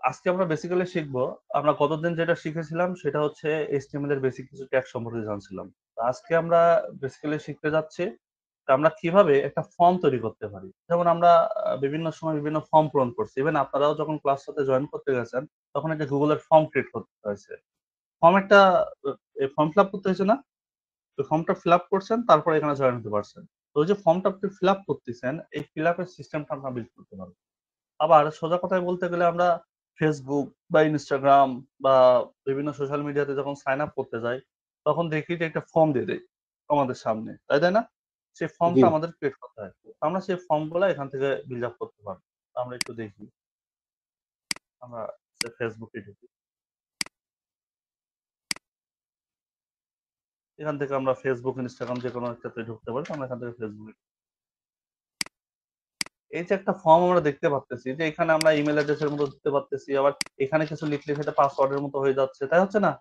আজকে আমরা বেসিক্যালি শিখবো, আমরা গতদিন যেটা শিখেছিলাম সেটা হচ্ছে HTML এর বেসিক কিছু ট্যাগ সম্পর্কে জানছিলাম। তো আজকে আমরা বেসিক্যালি শিখতে যাচ্ছি আমরা কিভাবে একটা ফর্ম তৈরি করতে পারি। যেমন আমরা বিভিন্ন সময় বিভিন্ন ফর্ম পূরণ করছি। ইভেন আপনারাও যখন ক্লাসটাতে জয়েন করতে গেছেন তখন একটা Google এর ফর্ম ক্রিয়েট করতে হয়েছে। ফর্ম একটা ফর্ম ফিল আপ করতে হয়েছে না? তো ফর্মটা ফিল আপ করছেন, তারপরে এখানে জয়েন হতে পারছেন। তো ওই যে ফর্মটা আপনি ফিল আপ করতেছেন, এই ফিল আপের সিস্টেমটা আমরা বিল্ড করতে পারবো। আবার সোজা কথায় বলতে গেলে আমরা ফেসবুক বা ইনস্টাগ্রাম বা বিভিন্ন সোশ্যাল মিডিয়াতে যখন সাইন আপ করতে যাই তখন দেখি যে একটা ফর্ম দিয়ে দেয় আমাদের সামনে, তাই না? সেই জি ফর্মটা আমাদের ক্রিয়েট করতে হয়। তো আমরা সেই ফর্মগুলো এখান থেকে বিল্ড আপ করতে পারবো। আমরা একটু দেখি, আমরা ফেসবুকে ঢুকি। এখান থেকে আমরা ফেসবুক ইনস্টাগ্রাম যে কোনো একটাতে ঢুকতে পারি। আমরা এখান থেকে ফেসবুকে এই যে একটা ফর্ম আমরা দেখতে পাচ্তেছি যে এখানে আমরা ইমেল অ্যাড্রেসের মতো দিতে পারতেছি, আবার এখানে কিছু লিখলে সেটা পাসওয়ার্ডের মতো হয়ে যাচ্ছে, তাই হচ্ছে না?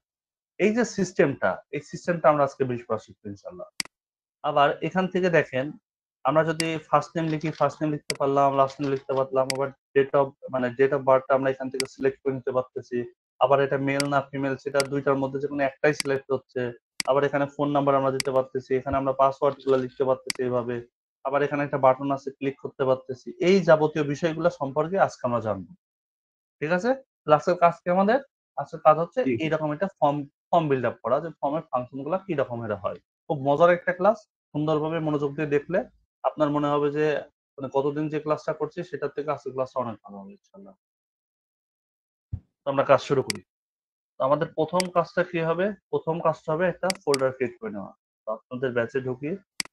এই যে সিস্টেমটা, এই সিস্টেমটা আমরা আজকে 20 বার শিখবো ইনশাআল্লাহ। আবার এখান থেকে দেখেন, আমরা যদি ফার্স্ট নেম লিখি, ফার্স্ট নেম লিখতে পারলাম, লাস্ট নেম লিখতে পারলাম, আবার ডেট অফ বার্থটা আমরা এখান থেকে সিলেক্ট করে নিতে পারতেছি। আবার এটা মেল না ফিমেল সেটা দুইটার মধ্যে যেকোনো একটাই সিলেক্ট হচ্ছে। আবার এখানে ফোন নাম্বার আমরা দিতে পারতেছি, এখানে আমরা পাসওয়ার্ড গুলো লিখতে পারতেছি এইভাবে। আবার এখানে একটা বাটন আছে, ক্লিক করতে পারতেছি। এই যাবতীয় বিষয়গুলো সম্পর্কে আজকে আমরা জানবো। ঠিক আছে? আজকের কাজ কি আমাদের? আজকের কাজ হচ্ছে জি এইরকম একটা ফর্ম বিল্ড আপ করা, যে ফর্মের ফাংশন গুলা কি রকমের হয়। খুব মজার একটা ক্লাস। সুন্দরভাবে মনোযোগ দিয়ে দেখলে আপনার মনে হবে যে মানে কতদিন যে ক্লাসটা করছি সেটার থেকে আজকের ক্লাসটা অনেক ভালো হবে ইনশাআল্লাহ। তো আমরা কাজ শুরু করি। তো আমাদের প্রথম কাজটা কি হবে? প্রথম কাজটা হবে একটা ফোল্ডার ক্রিয়েট করে নেওয়া। তো আপনাদের ব্যাচে ঢুকি।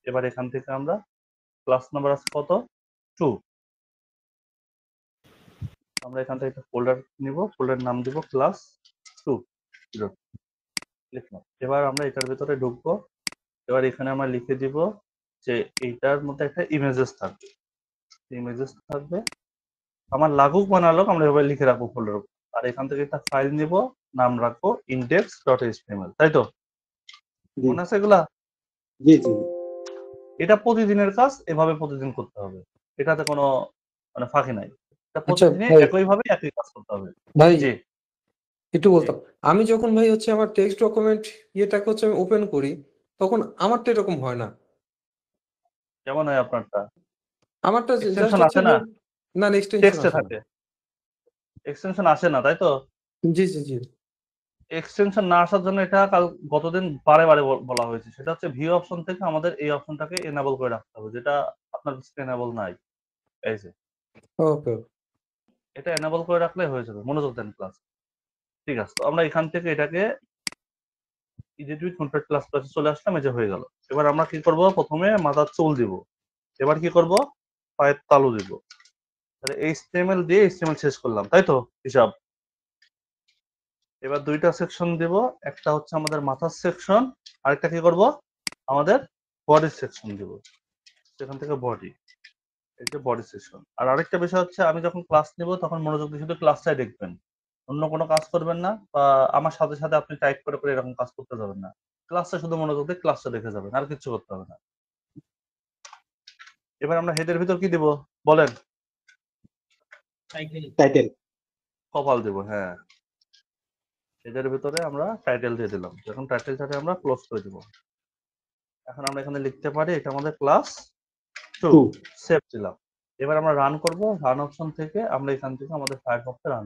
এবার এখান থেকে আমরা ক্লাস নাম্বার আছে কত? 2। আমরা এখান থেকে একটা ফোল্ডার নিব, ফোল্ডার নাম দিব ক্লাস 2। লিখলাম। এবার আমরা এটার ভিতরে ঢুকবো। এবার এখানে আমরা লিখে দিব যে এইটার মধ্যে একটা ইমেজেস থাকবে। ইমেজেস থাকবে। আমার লাগুক বা না লাগুক আমরা এভাবে লিখে রাখবো ফোল্ডার। আর এখান থেকে একটা ফাইল নিব, নাম রাখবো index.html, তাই তো? জি মনে আছে এগুলা? জি জি এটা প্রতিদিনের কাজ, এভাবে প্রতিদিন করতে হবে। এটাতে কোনো মানে ফাঁকি নাই। এটা আচ্ছা প্রতিদিনই ভাই, একইভাবে একই কাজ করতে হবে। ভাই জি, একটু জি। বলতাম, আমি যখন ভাই হচ্ছে আমার টেক্সট ডকুমেন্ট ইয়েটাকে হচ্ছে আমি ওপেন করি, তখন আমারটা এরকম হয় না। কেমন হয় আপনারটা? আমারটা জাস্ট এক্সটেনশন হচ্ছে আসে না? না, এক্সটেনশন টেক্সটে আসে না। থাকে। এক্সটেনশন আসে না, তাই তো? জি জি জি এক্সটেনশন না আসার জন্য এটা গতদিন বারে বারে বলা হয়েছে, সেটা হচ্ছে ভিউ অপশন থেকে আমাদের এই অপশনটাকে এনেবল করে রাখতে হবে, যেটা আপনার কাছে এনেবল নাই। এই যে ওকে এটা এনেবল করে রাখলে হয়ে যাবে। মনোযোগ দেন ক্লাস। ঠিক আছে, তো আমরা এখান থেকে এটাকে এডিট উইথ নোটপ্যাড প্লাস প্লাসে চলে আসলাম, এই যে হয়ে গেল। এবার আমরা কি করব? প্রথমে মাথার চুল দিব। এবার কি করব? পায়ের তালু দিব। তাহলে এইচটিএমএল দিয়ে এইচটিএমএল শেষ করলাম, তাই তো? হিসাব। এবার দুইটা সেকশন দেব। একটা হচ্ছে আমাদের মাথার সেকশন, আরেকটা কি করব? আমাদের বডির সেকশন দিব। সেখান থেকে বডি, এই যে বডি সেকশন। আর আরেকটা বিষয় হচ্ছে, আমি যখন ক্লাস নিব তখন মনোযোগ দিয়ে শুধু ক্লাসটাই দেখবেন, অন্য কোনো কাজ করবেন না, বা আমার সাথে সাথে আপনি টাইপ করে করে এরকম কাজ করতে যাবেন না। ক্লাসটা শুধু মনোযোগ দিয়ে ক্লাসটা দেখে যাবেন, আর কিছু করতে হবে না। এবার আমরা হেডের ভিতর কি দিব বলেন? টাইটেল। কপাল দিব, হ্যাঁ। হেডের ভিতরে আমরা টাইটেল দিয়ে দিলাম। যখন টাইটেলটাকে আমরা ক্লোজ করে দিব। এখন আমরা এখানে লিখতে পারি এটা আমাদের ক্লাস 2। টু। সেভ দিলাম। এবার আমরা রান করব। রান অপশন থেকে আমরা এখান থেকে আমাদের ফায়ারফক্সে রান।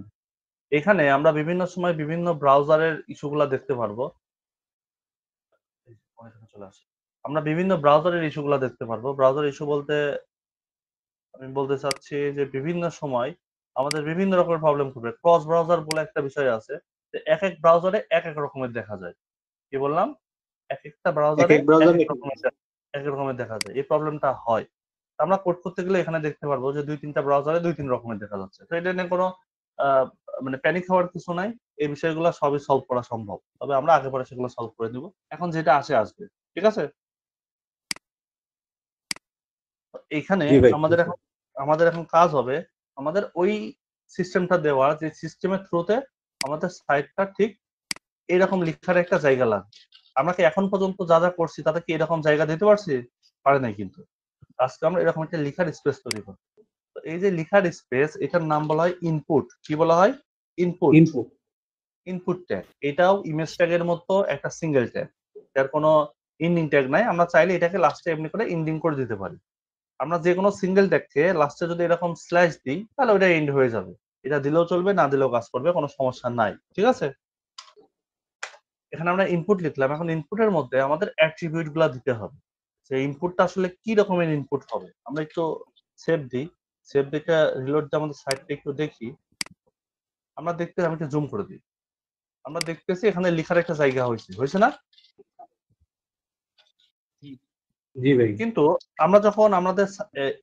এখানে আমরা বিভিন্ন সময় বিভিন্ন ব্রাউজারের ইস্যুগুলা দেখতে পারবো। চলে আসে। আমরা বিভিন্ন ব্রাউজারের ইস্যুগুলা দেখতে পারবো। ব্রাউজার ইস্যু বলতে আমি বলতে চাচ্ছি যে বিভিন্ন সময় আমাদের বিভিন্ন রকমের প্রবলেম করবে। ক্রস ব্রাউজার বলে একটা বিষয় আছে, যে এক এক ব্রাউজারে এক এক রকমের দেখা যায়। কি বললাম? এক একটা এক ব্রাউজারে এক ব্রাউজার এক এক রকমের দেখা যায়। এই প্রবলেমটা হয়। আমরা কোড করতে গেলে এখানে দেখতে পারবো যে ২-৩টা ব্রাউজারে ২-৩ রকমের দেখা যাচ্ছে। তো এটা নিয়ে কোনো আ মানে প্যানিক হওয়ার কিছু নাই। এই বিষয়গুলো সবই সলভ করা সম্ভব। তবে আমরা আগে পরে সেগুলো সলভ করে দিব। এখন যেটা আসবে। ঠিক আছে? তো এইখানে জি ভাই। আমাদের এখন কাজ হবে আমাদের ওই সিস্টেমটা দেওয়া, যে সিস্টেমের থ্রুতে আমাদের সাইটটা ঠিক এরকম লিখার একটা জায়গা লাগবে। আমরা কি এখন পর্যন্ত যা যা করছি তাতে কি এরকম জায়গা দিতে পারছি? পারি নাই কিন্তু। আজকে আমরা এরকম একটা লিখার স্পেস তৈরি করব। তো এই যে লিখার স্পেস, এটার নাম বলা হয় ইনপুট। কি বলা হয়? ইনপুট ইনপুট ইনপুট ট্যাগ, এটাও ইমেজ ট্যাগের মতো একটা সিঙ্গেল ট্যাগ, যার কোনো ইন্ডিং ট্যাগ নাই। আমরা চাইলে এটাকে লাস্টে এমনি করে ইন্ডিং করে দিতে পারি। আমরা যে কোনো সিঙ্গেল ট্যাগকে লাস্টে যদি এরকম স্ল্যাশ দিই তাহলে ওটা এন্ড হয়ে যাবে। এটা দিলেও চলবে, না দিলেও কাজ করবে, কোনো সমস্যা নাই। ঠিক আছে, এখানে আমরা ইনপুট লিখলাম। এখন ইনপুটের মধ্যে আমাদের অ্যাট্রিবিউট গুলা দিতে হবে। সেই ইনপুটটা আসলে কি রকমের ইনপুট হবে। আমরা একটু সেভ দিই, সেভ দিতে রিলোড দিয়ে আমাদের সাইটটা একটু দেখি। আমরা দেখতে, আমি একটু জুম করে দিই। আমরা দেখতেছি এখানে লেখার একটা জায়গা হয়েছে না? জি ভাই। কিন্তু আমরা যখন আমাদের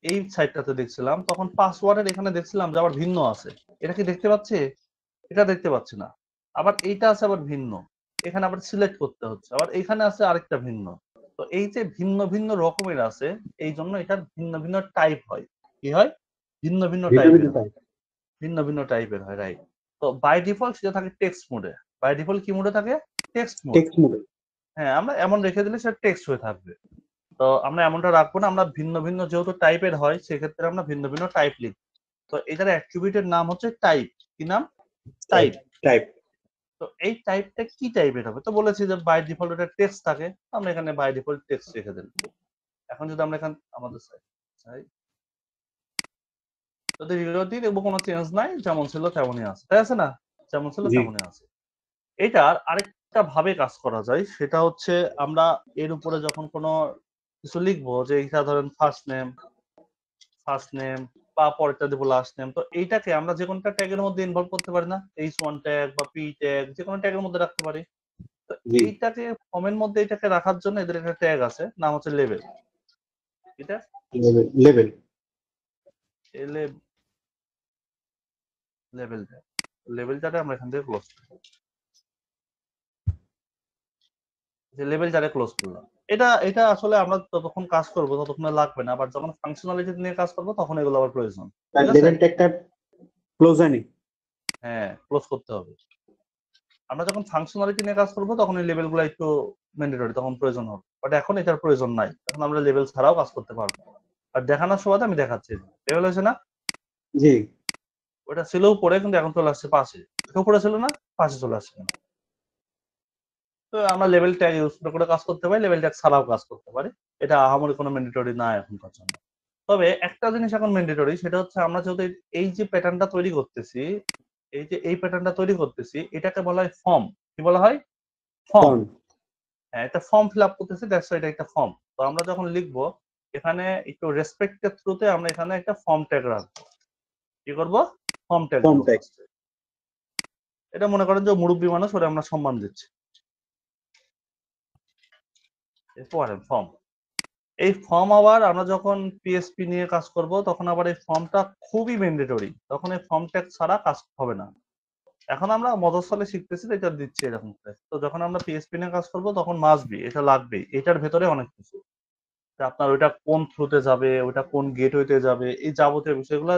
এই সাইটটাতে দেখছিলাম তখন পাসওয়ার্ডের এখানে দেখছিলাম যে আবার ভিন্ন আছে। এটা কি দেখতে পাচ্ছি? এটা দেখতে পাচ্ছি না। আবার এইটা আছে আবার ভিন্ন, এখানে আবার সিলেক্ট করতে হচ্ছে, আবার এখানে আছে আরেকটা ভিন্ন। তো এই যে ভিন্ন ভিন্ন রকমের আছে, এই জন্য এটার ভিন্ন ভিন্ন টাইপ হয়। কি হয়? ভিন্ন ভিন্ন টাইপের হয়, ভিন্ন ভিন্ন টাইপের হয়, রাইট। তো বাই ডিফল্ট সেটা থাকে টেক্সট মোডে। বাই ডিফল্ট কি মোডে থাকে? Text mode. Text mode. হ্যাঁ, আমরা এমন রেখে দিলে সেটা টেক্সট হয়ে থাকবে। তো আমরা এমনটা রাখবো না, আমরা ভিন্ন ভিন্ন যেহেতু টাইপের হয় সেক্ষেত্রে আমরা ভিন্ন ভিন্ন টাইপ লিখব। তো এটার অ্যাট্রিবিউটের নাম হচ্ছে টাইপ। কি নাম? টাইপ। টাইপ। তো এই টাইপটা কি টাইপের হবে? তো বলেছি যে বাই ডিফল্ট এটা টেক্সট থাকে, আমরা এখানে বাই ডিফল্ট টেক্সট রেখে দিলাম। এখন যদি আমরা এখানে আমাদের যদি রিলোড দিই দেখবো কোনো চেঞ্জ নাই, যেমন ছিল তেমনই আছে, তাই আছে না? যেমন ছিল তেমনই আছে। এটার আরেকটা ভাবে কাজ করা যায়, সেটা হচ্ছে আমরা এর উপরে যখন কোনো কিছু লিখবো, যে এটা ধরেন ফার্স্ট নেম বা পরেরটা দেবো লাস্ট নেম, তো এইটাকে আমরা যে কোনো ট্যাগের মধ্যে ইনভলভ করতে পারি না? H1 ট্যাগ বা P ট্যাগ যে কোনো ট্যাগের মধ্যে রাখতে পারি। তো এইটাকে ফর্মের মধ্যে এটাকে রাখার জন্য এদের একটা ট্যাগ আছে, নাম হচ্ছে লেভেল। এটা লেভেল লেভেল ট্যাগ, লেভেলটাকে আমরা এখান থেকে ক্লোজ করি, যে লেভেল জারে ক্লোজ করলাম। এটা এটা আসলে আমরা যতক্ষণ কাজ করবো ততক্ষণ লাগবে না, আবার যখন ফাংশনালিটি নিয়ে কাজ করবো তখন এগুলো আবার প্রয়োজন। লেভেল ট্যাগটা ক্লোজ হয়নি। হ্যাঁ, ক্লোজ করতে হবে। আমরা যখন ফাংশনালিটি নিয়ে কাজ করবো তখন এই লেভেলগুলো একটু ম্যান্ডেটরি, তখন প্রয়োজন হবে। বাট এখন এটার প্রয়োজন নাই, এখন আমরা লেভেল ছাড়াও কাজ করতে পারবো। আর দেখানোর সময় আমি দেখাচ্ছি, লেভেল হয়েছে না? জি। ওটা ছিল উপরে কিন্তু এখন চলে আসছে পাশে। উপরে ছিল না, পাশে চলে আসছে। তো আমরা লেভেল ট্যাগ ইউজ করে কাজ করতে পারি, লেভেল ট্যাগ ছাড়াও কাজ করতে পারি। এটা আহামরি কোনো ম্যান্ডেটরি না এখনকার জন্য। তবে একটা জিনিস এখন ম্যান্ডেটরি, সেটা হচ্ছে আমরা যেহেতু এই যে প্যাটার্নটা তৈরি করতেছি, এই প্যাটার্নটা তৈরি করতেছি, এটাকে বলা হয় ফর্ম। কি বলা হয়? ফর্ম। হ্যাঁ, এটা ফর্ম ফিল আপ করতেছি, দ্যাটস এটা একটা ফর্ম। তো আমরা যখন লিখবো এখানে একটু রেসপেক্টের থ্রুতে আমরা এখানে একটা ফর্ম ট্যাগ রাখবো। কি করব? ফর্ম ট্যাগ দেবো। এটা মনে করেন যে মুরব্বী মানুষ, ওরা আমরা সম্মান দিচ্ছি। ফর্ম, এই ফর্ম আবার আমরা যখন পিএসপি নিয়ে কাজ করব তখন আবার এই ফর্মটা খুবই ম্যান্ডেটরি, তখন এই ফর্ম ট্যাগ ছাড়া কাজ হবে না। এখন আমরা মজস্বলে শিখতেছি, এটা দিচ্ছি এরকম। তো যখন আমরা পিএসপি নিয়ে কাজ করব তখন মাস্ট বি এটা লাগবেই। এটার ভেতরে অনেক কিছু, আপনার ওইটা কোন থ্রুতে যাবে, ওইটা কোন গেটওয়েতে যাবে, এই যাবতীয় বিষয়গুলো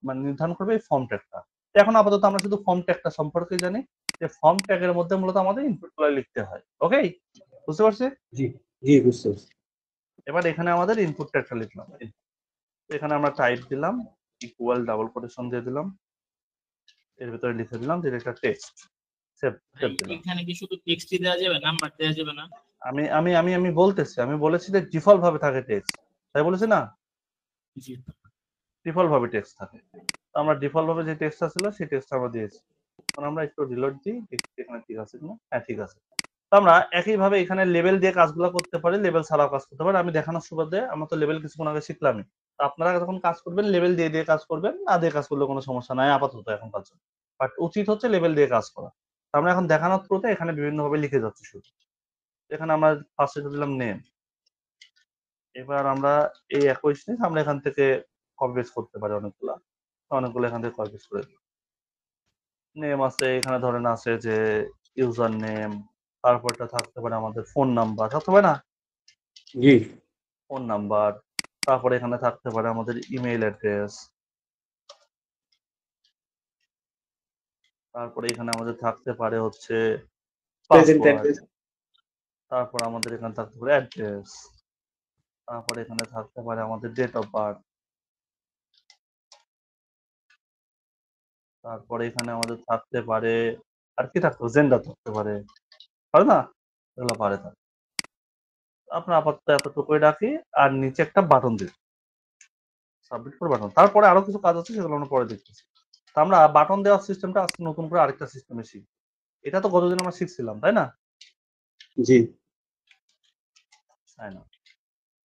মানে নির্ধারণ করবে এই ফর্ম ট্যাগটা। এখন আপাতত আমরা শুধু ফর্ম ট্যাগটা সম্পর্কে জানি, যে ফর্ম ট্যাগের মধ্যে মূলত আমাদের ইনপুটগুলো লিখতে হয়। ওকে, বুঝতে পারছি? জি জি, বুঝতে পারছি। এবার এখানে আমাদের ইনপুট ট্যাগটা লিখলাম, এখানে আমরা টাইপ দিলাম, ইকুয়াল ডাবল কোটেশন দিয়ে দিলাম, এর ভিতরে লিখে দিলাম যে এটা টেক্সট। সেভ দিলাম। এখানে কি শুধু টেক্সটই দেওয়া যাবে, নাম্বার দেওয়া যাবে না? আমি আমি আমি আমি বলতেছি, আমি বলেছি যে ডিফল্ট ভাবে থাকে টেক্সট, তাই বলেছি না? জি। ডিফল্ট ভাবে টেক্সট থাকে। আমরা ডিফল্ট ভাবে যে টেক্সটটা ছিল সেই টেক্সট আমরা দিয়েছি। এখন আমরা একটু রিলোড দিই, দেখি এখানে ঠিক আছে কিনা। হ্যাঁ, ঠিক আছে। তো আমরা একইভাবে এখানে লেভেল দিয়ে কাজগুলো করতে পারি, লেভেল ছাড়াও কাজ করতে পারি। আমি দেখানোর সুবাদে, আমরা তো লেভেল কিছুক্ষণ আগে শিখলামই। তো আপনারা যখন কাজ করবেন লেভেল দিয়ে দিয়ে কাজ করবেন, না দিয়ে কাজ করলে কোনো সমস্যা নাই আপাতত এখনকার জন্য। বাট উচিত হচ্ছে লেভেল দিয়ে কাজ করা। আমরা এখন দেখানোর থ্রুতে এখানে বিভিন্ন ভাবে লিখে যাচ্ছি শুধু। এখানে আমরা ফার্স্টে দিলাম নেম। এবার আমরা এই একই জিনিস আমরা এখান থেকে কপি পেস্ট করতে পারি অনেকগুলো এখান থেকে কপি পেস্ট করে দিলাম। নেম আছে, এখানে ধরেন আছে যে ইউজার নেম, তারপরটা থাকতে পারে আমাদের ফোন নাম্বার, থাকতে পারে না? জি। ফোন নাম্বার, তারপরে এখানে থাকতে পারে আমাদের ইমেইল অ্যাড্রেস, তারপরে এখানে আমাদের থাকতে পারে হচ্ছে পাসওয়ার্ড, তারপর আমাদের এখানে থাকতে পারে অ্যাড্রেস, তারপরে এখানে থাকতে পারে আমাদের ডেট অফ বার্থ, তারপরে এখানে আমাদের থাকতে পারে আর কি থাকতো, জেন্ডার থাকতে পারে না, এগুলো পারে থাকতে। আপনার আপাতত এতটুকুই রাখি, আর নিচে একটা বাটন দিই, সাবমিট করে বাটন। তারপরে আরো কিছু কাজ আছে, সেগুলো আমরা পরে দেখতেছি। তো আমরা বাটন দেওয়ার সিস্টেমটা আজকে নতুন করে আরেকটা সিস্টেমে শিখব। এটা তো গতদিন আমরা শিখছিলাম, তাই না? জি তাই না,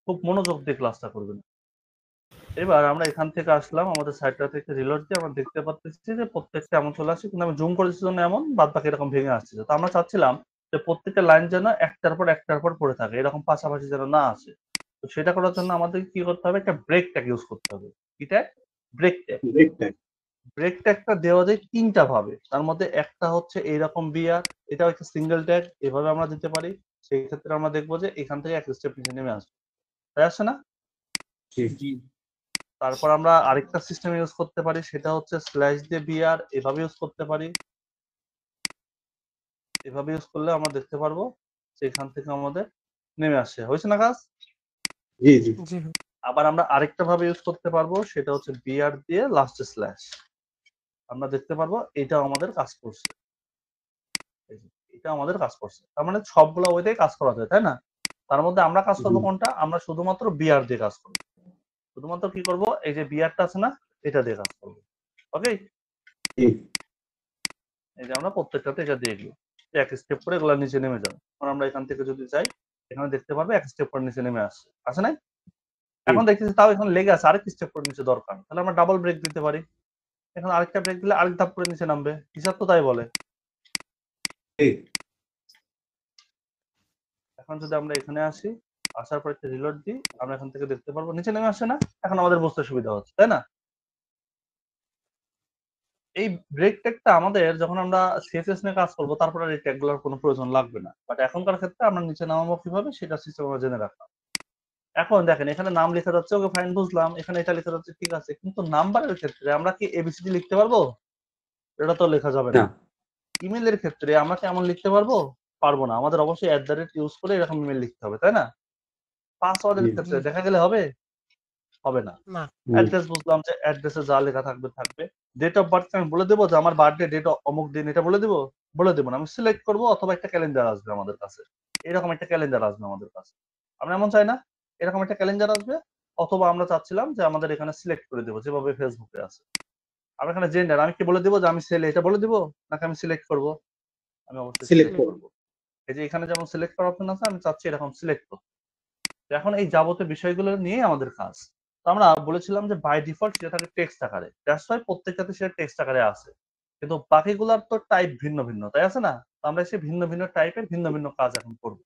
খুব মনোযোগ দিয়ে ক্লাসটা করবেন। এবার আমরা এখান থেকে আসলাম, আমাদের সাইটটা থেকে রিলোড দিয়ে আমরা দেখতে পাচ্ছি যে প্রত্যেকটা এমন চলে আসছে, কিন্তু আমি জুম করেছি জন্য এমন, বাদ বাকি এরকম ভেঙে আসছে। তো আমরা চাচ্ছিলাম যে প্রত্যেকটা লাইন যেন একটার পর পড়ে থাকে, এরকম পাশাপাশি যেন না আসে। তো সেটা করার জন্য আমাদের কি করতে হবে, একটা ব্রেক ট্যাগ ইউজ করতে হবে। কি tag? Break tag. Break tag. Break ট্যাগটা দেওয়া যায় তিনটা ভাবে। তার মধ্যে একটা হচ্ছে এইরকম বিআর, এটাও একটা সিঙ্গেল ট্যাগ, এভাবে আমরা দিতে পারি। সেই ক্ষেত্রে আমরা দেখবো যে এখান থেকে এক স্টেপ নিচে নেমে আসবে, তাই আসছে না? জি জি তারপর আমরা আরেকটা সিস্টেম ইউজ করতে পারি, সেটা হচ্ছে স্ল্যাশ দিয়ে বিআর, এভাবে ইউজ করতে পারি। এভাবে ইউজ করলে আমরা দেখতে পারবো যে এখান থেকে আমাদের নেমে আসে। হয়েছে না কাজ? জি জি জি আবার আমরা আরেকটা ভাবে ইউজ করতে পারবো, সেটা হচ্ছে বিআর দিয়ে লাস্টে স্ল্যাশ। আমরা দেখতে পারবো এটাও আমাদের কাজ করছে। এই যে, এটা আমাদের কাজ করছে। তার মানে সবগুলো ওইটাই কাজ করা যায়, তাই না? তার মধ্যে আমরা কাজ করবো কোনটা? আমরা শুধুমাত্র বিআর দিয়ে কাজ করবো। শুধুমাত্র কি করব, এই যে বিআরটা আছে না, এটা দিয়ে কাজ করবো। ওকে, জি এই যে আমরা প্রত্যেকটাতে এটা দিয়ে গেলাম, এক স্টেপ করে এগুলো নিচে নেমে যাবে। এখন আমরা এখান থেকে যদি যাই, এখানে দেখতে পারবে এক স্টেপ করে নিচে নেমে আসছে, আছে নাই? এখন দেখতেছি তাও এখন লেগে আছে, আরেক স্টেপ করে নিচে দরকার, তাহলে আমরা ডাবল ব্রেক দিতে পারি। এখন আরেকটা ব্রেক দিলে আরেক ধাপ করে নিচে নামবে, হিসাব তো তাই বলে। জি এখন যদি আমরা এখানে আসি, আসার পর একটা রিলোড দিই, আমরা এখান থেকে দেখতে পারবো নিচে নেমে আসছে না। এখন আমাদের বুঝতে সুবিধা হচ্ছে, তাই না? এই ব্রেক ট্যাগটা আমাদের যখন আমরা সিএসএস নিয়ে কাজ করবো, তারপর আর এই ট্যাগ গুলোর কোনো প্রয়োজন লাগবে না। বাট এখনকার ক্ষেত্রে আমরা নিচে নামাবো কিভাবে, সেটা সিস্টেম আমরা জেনে রাখলাম। এখন দেখেন, এখানে নাম লেখা যাচ্ছে, ওকে ফাইন, বুঝলাম। এখানে এটা লেখা যাচ্ছে, ঠিক আছে, কিন্তু নাম্বারের ক্ষেত্রে আমরা কি এবিসিডি লিখতে পারবো? এটা তো লেখা যাবে না না। ইমেলের ক্ষেত্রে আমরা কি এমন লিখতে পারবো? পারবো না। আমাদের অবশ্যই ইউজ করে এরকম ইমেল লিখতে হবে, তাই না? পাসওয়ার্ডের জি ক্ষেত্রে দেখা গেলে হবে? হবে না। না অ্যাড্রেস বুঝলাম যে অ্যাড্রেসে যা লেখা থাকবে থাকবে। ডেট অফ বার্থ আমি বলে দেবো যে আমার বার্থডে ডেট অমুক দিন, এটা বলে দেবো? বলে দেবো না, আমি সিলেক্ট করবো, অথবা একটা ক্যালেন্ডার আসবে আমাদের কাছে। এরকম একটা ক্যালেন্ডার আসবে আমাদের কাছে। আমরা এমন চাই না, এরকম একটা ক্যালেন্ডার আসবে। অথবা আমরা চাচ্ছিলাম যে আমাদের এখানে সিলেক্ট করে দেবো, যেভাবে ফেসবুকে আছে। আমরা এখানে জেন্ডার আমি কি বলে দেবো যে আমি ছেলে, এটা বলে দেবো, নাকি আমি সিলেক্ট করবো? আমি অবশ্যই সিলেক্ট সিলেক্ট করুন। করবো। এই যে এখানে যেমন সিলেক্ট করার অপশন আছে, আমি চাচ্ছি এরকম সিলেক্ট করতে। তো এখন এই যাবতীয় বিষয়গুলো নিয়ে আমাদের কাজ। তো আমরা বলেছিলাম যে বাই ডিফল্ট সেটা থাকে টেক্সট আকারে, দ্যাটস ওয়াই প্রত্যেকটাতে সেটা টেক্সট আকারে আছে। কিন্তু বাকিগুলোর তো টাইপ ভিন্ন ভিন্ন, তাই আছে না? তো আমরা সেই ভিন্ন ভিন্ন টাইপের ভিন্ন ভিন্ন কাজ এখন করব।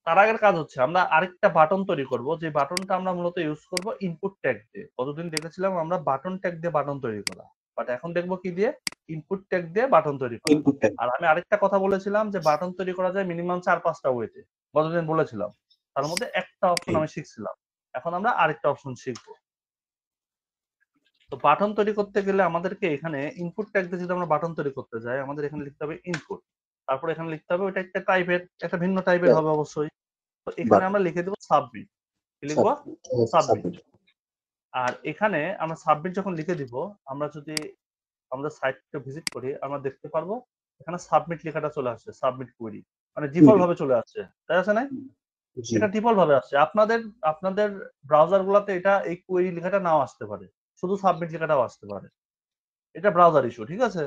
তার আগের কাজ হচ্ছে আমরা আরেকটা বাটন তৈরি করব, যে বাটনটা আমরা মূলত ইউজ করব ইনপুট ট্যাগ দিয়ে। কতদিন দেখেছিলাম আমরা বাটন ট্যাগ দিয়ে বাটন তৈরি করা, বাট এখন দেখবো কি দিয়ে, ইনপুট ট্যাগ দিয়ে বাটন তৈরি করা। Input tag. আর আমি আরেকটা কথা বলেছিলাম যে বাটন তৈরি করা যায় মিনিমাম 4-5টা ওয়েতে, কতদিন বলেছিলাম। তার মধ্যে একটা অপশন আমি শিখছিলাম, এখন আমরা আরেকটা অপশন শিখবো। তো বাটন তৈরি করতে গেলে আমাদেরকে এখানে ইনপুট ট্যাগ দিয়ে যদি আমরা বাটন তৈরি করতে যাই, আমাদের এখানে লিখতে হবে ইনপুট। তারপর এখানে লিখতে হবে ওইটা একটা টাইপের, একটা ভিন্ন টাইপের হবে অবশ্যই। তো এখানে আমরা লিখে দেবো সাবমিট। কি লিখবো? সাবমিট। সাবমিট। আর এখানে আমরা সাবমিট যখন লিখে দিব, আমরা যদি আমাদের সাইটটা ভিজিট করি, আমরা দেখতে পারবো এখানে সাবমিট লেখাটা চলে আসছে, সাবমিট কুইরি, মানে ডিফল্ট ভাবে চলে আসছে, তাই আছে না? জি এটা ডিফল্ট ভাবে আসছে। আপনাদের আপনাদের ব্রাউজার গুলাতে এটা এই কুইরি লেখাটা নাও আসতে পারে, শুধু সাবমিট লেখাটাও আসতে পারে। এটা ব্রাউজার ইস্যু, ঠিক আছে?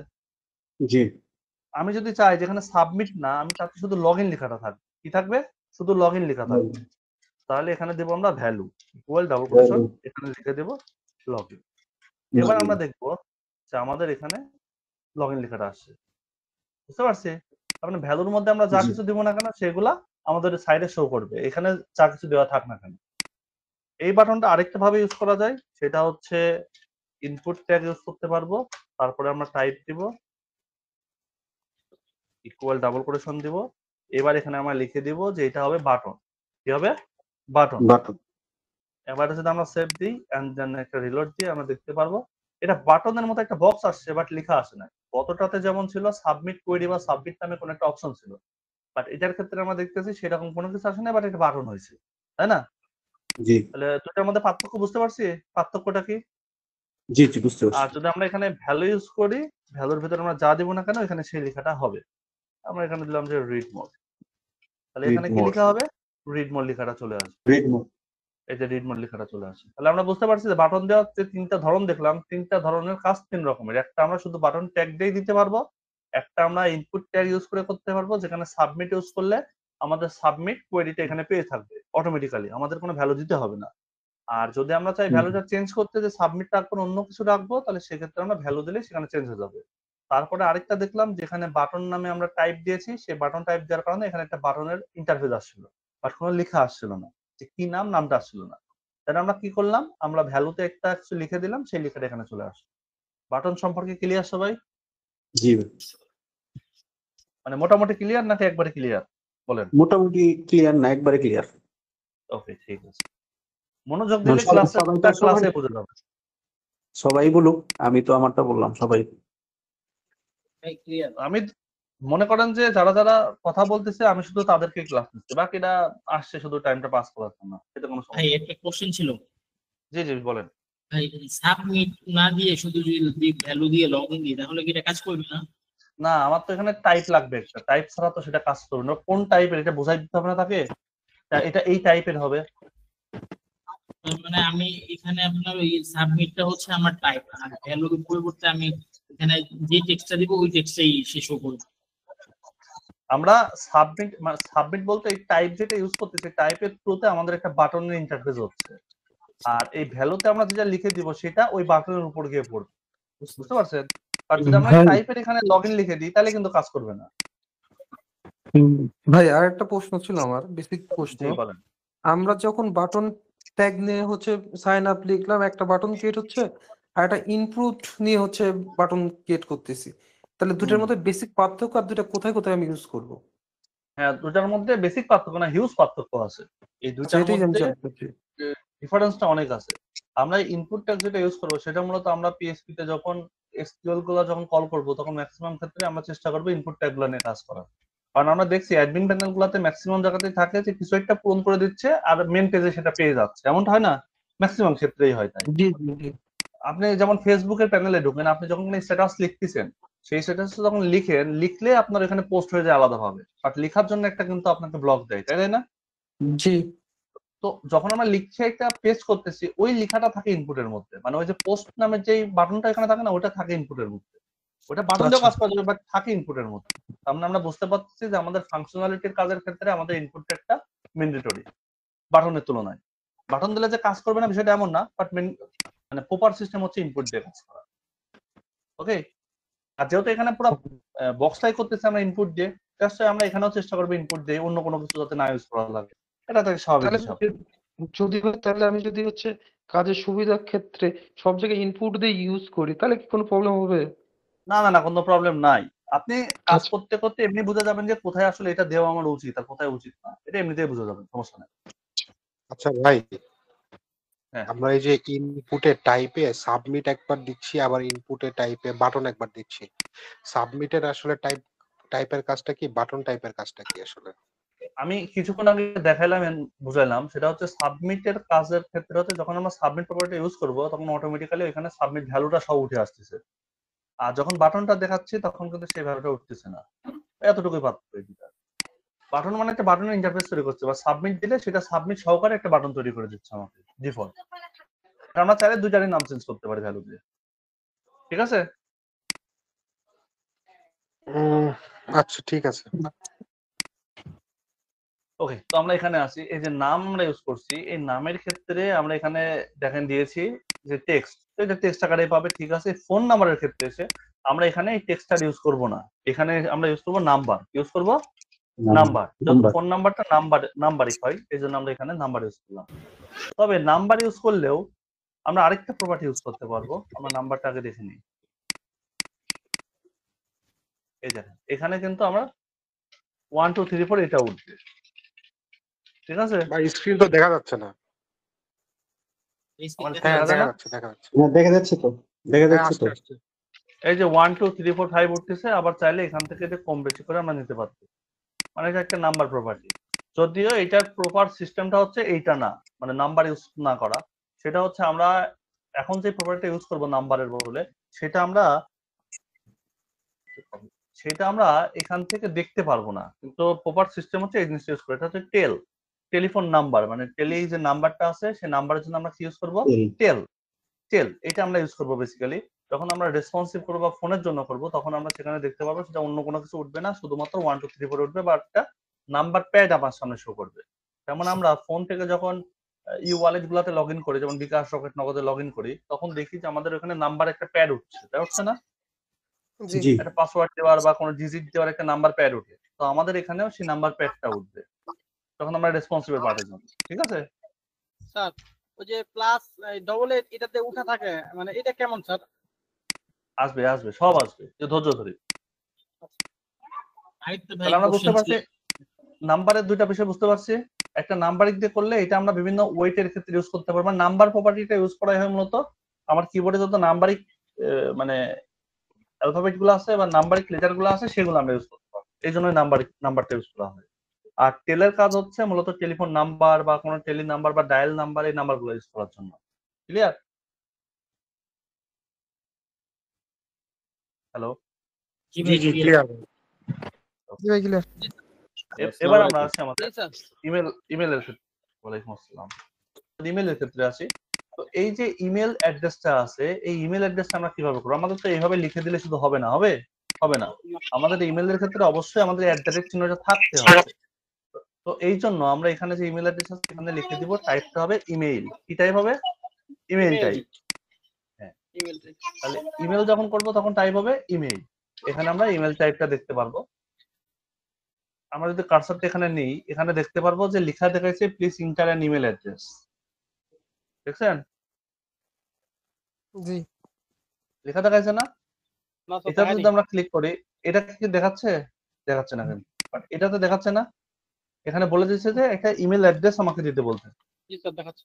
জি আমি যদি চাই যেখানে সাবমিট না, আমি চাচ্ছি শুধু লগইন লেখাটা থাকবে। কি থাকবে? শুধু লগইন লেখা থাকবে। তাহলে এখানে দেবো আমরা ভ্যালু ইকুয়াল ডাবল কোটেশন, এখানে লিখে দেবো লগইন। এবার আমরা দেখবো যে আমাদের এখানে লগইন লেখাটা আসছে, বুঝতে পারছি? তার মানে ভ্যালুর মধ্যে আমরা যা জি কিছু দিব না কেন, সেগুলা আমাদের সাইডে শো করবে, এখানে যা কিছু দেওয়া থাক না কেন। এই বাটনটা আরেকটা ভাবে ইউজ করা যায়, সেটা হচ্ছে ইনপুট ট্যাগ ইউজ করতে পারবো। তারপরে আমরা টাইপ দিব ইকুয়াল ডাবল কোটেশন দিব। এবার এখানে আমরা লিখে দিব যে এটা হবে বাটন। কি হবে? বাটন। বাটন। এবারে যদি আমরা সেভ দিই এন্ড দেন একটা রিলোড দিয়ে আমরা দেখতে পারবো এটা বাটনের মতো একটা বক্স আসছে, বাট লেখা আসে না। গতটাতে যেমন ছিল সাবমিট কোয়েরি বা সাবমিট নামে কোনো একটা অপশন ছিল, বাট এটার ক্ষেত্রে আমরা দেখতেছি সেরকম কোনো কিছু আসে না, বাট এটা বাটন হয়েছে, তাই না? জি তাহলে দুটার মধ্যে পার্থক্য বুঝতে পারছি, পার্থক্যটা কি? জি জি বুঝতে আর পারছি। যদি আমরা এখানে ভ্যালু ইউজ করি, ভ্যালুর ভিতরে আমরা যা দিব না কেন এখানে সেই লেখাটা হবে। আমরা এখানে দিলাম যে রিড মোড, তাহলে রিড এখানে কি মোড, লেখা হবে? রিড মোড লেখাটা চলে আসবে। Read mode. এই যে রিড মোড লেখাটা চলে আসে। তাহলে আমরা বুঝতে পারছি যে বাটন দেওয়ার যে ৩টা ধরন দেখলাম, ৩টা ধরনের কাজ ৩ রকমের। একটা আমরা শুধু বাটন ট্যাগ দিয়েই দিতে পারবো, একটা আমরা ইনপুট ট্যাগ ইউজ করে করতে পারবো, যেখানে সাবমিট ইউজ করলে আমাদের সাবমিট কোয়েরিটা এখানে পেয়ে থাকবে অটোমেটিক্যালি, আমাদের কোনো ভ্যালু দিতে হবে না। আর যদি আমরা চাই ভ্যালুটা চেঞ্জ করতে, যে সাবমিট রাখবো না অন্য কিছু রাখবো, তাহলে সেক্ষেত্রে আমরা ভ্যালু দিলে সেখানে চেঞ্জ হয়ে যাবে। তারপরে আরেকটা দেখলাম যেখানে বাটন নামে আমরা টাইপ দিয়েছি, সেই বাটন টাইপ দেওয়ার কারণে এখানে একটা বাটনের ইন্টারফেস আসছিল, বাট কোনো লেখা আসছিল না, যে কি নাম, নামটা আসছিল না। তাহলে আমরা কি করলাম, আমরা ভ্যালুতে একটা কিছু লিখে দিলাম, সেই লেখাটা এখানে চলে আসলো। বাটন সম্পর্কে ক্লিয়ার সবাই? জি মানে মোটামুটি ক্লিয়ার নাকি একবারে ক্লিয়ার বলেন? মোটামুটি ক্লিয়ার না, একবারে ক্লিয়ার। ওকে, ঠিক আছে। মনোযোগ দিলে সবাই তো ক্লাসে বুঝে যাবে। সবাই বলুক, আমি তো আমারটা বললাম, সবাই। ক্লিয়ার। আমি মনে করেন যে যারা যারা কথা বলতেছে আমি শুধু তাদেরকে ক্লাস নিচ্ছি, বাকিরা আসছে শুধু টাইমটা পাস করার জন্য, এটা কোনো ভাই সমস্যা একটা কোশ্চেন ছিল। জি জি বলেন। ভাই সাবমিট না দিয়ে শুধু যদি ভ্যালু দিয়ে লগ ইন দিই তাহলে কি এটা কাজ করবে না? না, আমার তো এখানে টাইপ লাগবে একটা, টাইপ ছাড়া তো সেটা কাজ করবে না। কোন টাইপের এটা বোঝাই দিতে হবে না তাকে, এটা এই টাইপের হবে। তার মানে আমি এখানে আপনার ওই সাবমিটটা হচ্ছে আমার টাইপ, আর ভ্যালুর পরিবর্তে আমি এখানে যে টেক্সটটা দিব ওই টেক্সটটাই সে শো করবে। আমরা সাবমিট বলতে এই টাইপ যেটা ইউজ করতেছি, টাইপের থ্রুতে আমাদের একটা বাটনের ইন্টারফেস হচ্ছে, আর এই ভ্যালুতে আমরা যেটা লিখে দিব সেটা ওই বাটনের উপর গিয়ে পড়বে, বুঝতে পারছেন? আর যদি আমরা ভাই টাইপের এখানে লগইন লিখে দিই তাহলে কিন্তু কাজ করবে না। ভাই আর একটা প্রশ্ন ছিল আমার, বেসিক প্রশ্ন। জি বলেন। আমরা যখন বাটন ট্যাগ নিয়ে হচ্ছে সাইন আপ লিখলাম, একটা বাটন ক্রিয়েট হচ্ছে, আর একটা ইনপুট নিয়ে হচ্ছে বাটন ক্রিয়েট করতেছি, তাহলে দুটার মধ্যে বেসিক পার্থক্য আর দুটা কোথায় কোথায় আমি ইউজ করব? হ্যাঁ, দুটার মধ্যে বেসিক পার্থক্য না, হিউজ পার্থক্য আছে। এই আচ্ছা, দুটার এটাই আমি মধ্যে জানতে চাচ্ছি। ডিফারেন্সটা অনেক আছে। আমরা ইনপুট ট্যাগ যেটা ইউজ করবো সেটা মূলত আমরা পিএইচপি তে যখন এসকিউএল গুলো যখন কল করব তখন ম্যাক্সিমাম ক্ষেত্রে আমরা চেষ্টা করবো ইনপুট ট্যাগ গুলো নিয়ে কাজ করার। কারণ আমরা দেখছি অ্যাডমিন প্যানেল গুলোতে ম্যাক্সিমাম জায়গাতেই থাকে যে কিছু একটা পূরণ করে দিচ্ছে আর মেন পেজে সেটা পেয়ে যাচ্ছে, এমনটা হয় না? ম্যাক্সিমাম ক্ষেত্রেই হয় তাই। জি জি জি। আপনি যেমন ফেসবুকের প্যানেলে ঢুকেন, আপনি যখন স্ট্যাটাস লিখতেছেন, সেই স্ট্যাটাস যখন লিখলে আপনার এখানে পোস্ট হয়ে যায় আলাদাভাবে, বাট লেখার জন্য একটা কিন্তু আপনাকে ব্লক দেয়, তাই না? জি তো যখন আমরা লিখে একটা পেস্ট করতেছি ওই লেখাটা থাকে ইনপুটের মধ্যে, মানে ওই যে পোস্ট নামের যে বাটনটা এখানে থাকে না, ওটা থাকে ইনপুটের মধ্যে। ওটা বাটন দিয়েও আচ্ছা কাজ করা যাবে, বাট থাকে ইনপুটের মধ্যে। তার মানে আমরা বুঝতে পারছি যে আমাদের ফাংশনালিটির কাজের ক্ষেত্রে আমাদের ইনপুট একটা ম্যান্ডেটরি বাটনের তুলনায়। বাটন দিলে যে কাজ করবে না বিষয়টা এমন না, বাট মানে প্রপার সিস্টেম হচ্ছে ইনপুট দিয়ে কাজ করা। ওকে, আর যেহেতু এখানে পুরো বক্সটাই করতেছি আমরা ইনপুট দিয়ে, আমরা এখানেও চেষ্টা করবো ইনপুট দিয়ে, অন্য কোনো কিছু যাতে না ইউজ করা লাগে, এটা তো স্বাভাবিক তাহলে হিসাব। তাহলে আমি যদি হচ্ছে কাজের সুবিধার ক্ষেত্রে সব জায়গায় ইনপুট দিয়ে ইউজ করি, তাহলে কি কোনো প্রবলেম হবে? না না না, কোনো প্রবলেম নাই। আপনি কাজ আচ্ছা করতে করতে এমনি বুঝে যাবেন যে কোথায় আসলে এটা দেওয়া আমার উচিত আর কোথায় উচিত না, এটা এমনিতেই বুঝে যাবেন, সমস্যা নেই। আচ্ছা ভাই, হ্যাঁ আমরা এই যে ইনপুটে টাইপে সাবমিট একবার দিচ্ছি, আবার ইনপুটে টাইপে বাটন একবার দিচ্ছি। সাবমিটের আসলে টাইপের কাজটা কি, বাটন টাইপের কাজটা কি আসলে? আমি কিছুক্ষণ আগে দেখাইলাম বুঝাইলাম, সেটা হচ্ছে সাবমিটের কাজের ক্ষেত্রে হচ্ছে যখন আমরা সাবমিট প্রপার্টি ইউজ করব তখন অটোমেটিক্যালি এখানে সাবমিট ভ্যালুটা সব উঠে আসতেছে, আর যখন বাটনটা দেখাচ্ছি তখন কিন্তু সেই ভ্যালুটা উঠতেছে না। এতটুকুই পার্থক্য এই দুইটা। বাটন মানে একটা বাটনের ইন্টারফেস তৈরি করছে, বা সাবমিট দিলে সেটা সাবমিট সহকারে একটা বাটন তৈরি করে দিচ্ছে আমাকে ডিফল্ট। আমরা চাইলে দুইটারই নাম চেঞ্জ করতে পারি ভ্যালু দিয়ে, ঠিক আছে? আচ্ছা ঠিক আছে। ওকে, তো আমরা এখানে আসি, এই যে নাম আমরা ইউজ করছি, এই নামের ক্ষেত্রে আমরা এখানে দেখেন দিয়েছি যে টেক্সট, এটা টেক্সট আকারে পাবে, ঠিক আছে। ফোন নাম্বারের ক্ষেত্রে এসে আমরা এখানে এই টেক্সটটা ইউজ করব না, এখানে আমরা ইউজ করব নাম্বার, ইউজ করব নাম্বার, যেহেতু ফোন নাম্বারটা নাম্বারই হয় এই জন্য আমরা এখানে নাম্বার ইউজ করলাম। তবে নাম্বার ইউজ করলেও আমরা আরেকটা প্রপার্টি ইউজ করতে পারবো, আমরা নাম্বারটা আগে দেখে নিই। এই দেখেন এখানে কিন্তু আমরা 1 2 3 4 এটা উঠবে, ঠিক আছে? ভাই স্ক্রিন তো দেখা যাচ্ছে না। আমার হ্যাঁ দেখা যায় দেখা না? যাচ্ছে, দেখা যাচ্ছে। না, দেখা যাচ্ছে তো, দেখা হ্যাঁ যাচ্ছে তো। আস্তে আস্তে। এই যে 1 2 3 4 5 উঠতেছে, আবার চাইলে এখান থেকে এটা কম বেশি করে আমরা নিতে পারছি, মানে এটা একটা নাম্বার প্রপার্টি। যদিও এটার প্রপার সিস্টেমটা হচ্ছে এইটা না, মানে নাম্বার ইউজ না করা, সেটা হচ্ছে আমরা এখন যে প্রপার্টিটা ইউজ করব নাম্বারের বদলে সেটা আমরা এখান থেকে দেখতে পারবো না, কিন্তু প্রপার সিস্টেম হচ্ছে এই জিনিসটা ইউজ করে, এটা হচ্ছে টেলিফোন নাম্বার, মানে যে নাম্বারটা আছে সেই নাম্বারের জন্য আমরা কি ইউজ করব? টেল টেল এটা আমরা ইউজ করবো বেসিক্যালি। যখন আমরা রেসপন্সিভ করবো বা ফোনের জন্য করবো, তখন আমরা সেখানে দেখতে পাবো সেটা অন্য কোনো কিছু উঠবে না, শুধুমাত্র 1 2 3 4 উঠবে বা একটা নাম্বার প্যাড আমার সামনে শো করবে। যেমন আমরা ফোন থেকে যখন ই ওয়ালেট গুলাতে লগ ইন করি, যেমন বিকাশ, রকেট, নগদে লগ ইন করি, তখন দেখি যে আমাদের ওখানে নাম্বার একটা প্যাড উঠছে, তাই উঠছে না? জি জি একটা পাসওয়ার্ড দেওয়ার বা কোনো ডিজিট দেওয়ার একটা নাম্বার প্যাড উঠে, তো আমাদের এখানেও সেই নাম্বার প্যাডটা উঠবে তখন আমরা রেসপন্সিবল পার্টির জন্য। ঠিক আছে? স্যার ওই যে প্লাস ডবল এটাতে উঠা থাকে, মানে এটা কেমন স্যার? আসবে আসবে, সব আসবে, যে ধৈর্য ধরে। আরেকটা ভাই তাহলে আমরা বুঝতে কোশ্চেন পারছি নাম্বারের দুইটা বিষয় বুঝতে পারছি। একটা নাম্বারিং দিয়ে করলে এটা আমরা বিভিন্ন ওয়েটের ক্ষেত্রে ইউজ করতে পারবো। নাম্বার প্রপার্টিটা ইউজ করা হয় মূলত আমার কিবোর্ডে যত নাম্বারিক মানে অ্যালফাবেট গুলো আছে বা নাম্বারিক লেটার গুলো আছে সেগুলো আমরা ইউজ করতে পারবো, এই জন্য নাম্বারটা ইউজ করা হয়। আর টেলের কাজ হচ্ছে মূলত টেলিফোন নাম্বার বা কোনো টেলি নাম্বার বা ডায়াল নাম্বার, এই নাম্বার গুলো ইউজ করার জন্য। ক্লিয়ার? হ্যালো, জি জি ভাই জি ক্লিয়ার। ক্লিয়ার। জি ভাই ক্লিয়ার। এবার আমরা আসি জি আমাদের স্যার। ইমেলের ক্ষেত্রে। ওয়ালাইকুম আসসালাম। ইমেলের ক্ষেত্রে আসি। তো এই যে ইমেল অ্যাড্রেসটা আছে, এই ইমেল অ্যাড্রেসটা আমরা কিভাবে করবো? আমাদের তো এইভাবে লিখে দিলে শুধু হবে না, হবে? হবে না। আমাদের ইমেলের ক্ষেত্রে অবশ্যই আমাদের @চিহ্নটা থাকতে হবে। তো এই জন্য আমরা এখানে যে ইমেল অ্যাড্রেস আছে এখানে লিখে দিব, টাইপটা হবে ইমেইল। কি টাইপ হবে? Email email type. হ্যাঁ, ইমেল তাহলে ইমেল যখন করব তখন টাইপ হবে ইমেইল। এখানে আমরা ইমেল টাইপটা দেখতে পারবো। আমরা যদি কার্সরটা এখানে নিই, এখানে দেখতে পারবো যে লেখা দেখাইছে please enter an email address. দেখছেন? জি লেখা দেখাইছে না? না স্যার এটাতে দেখায়নি। যদি আমরা ক্লিক করি, এটা কি দেখাচ্ছে? দেখাচ্ছে না কিন্তু। বাট এটাতে দেখাচ্ছে না? এখানে বলে দিচ্ছে যে একটা ইমেল অ্যাড্রেস আমাকে দিতে বলছে। জি স্যার দেখাচ্ছে।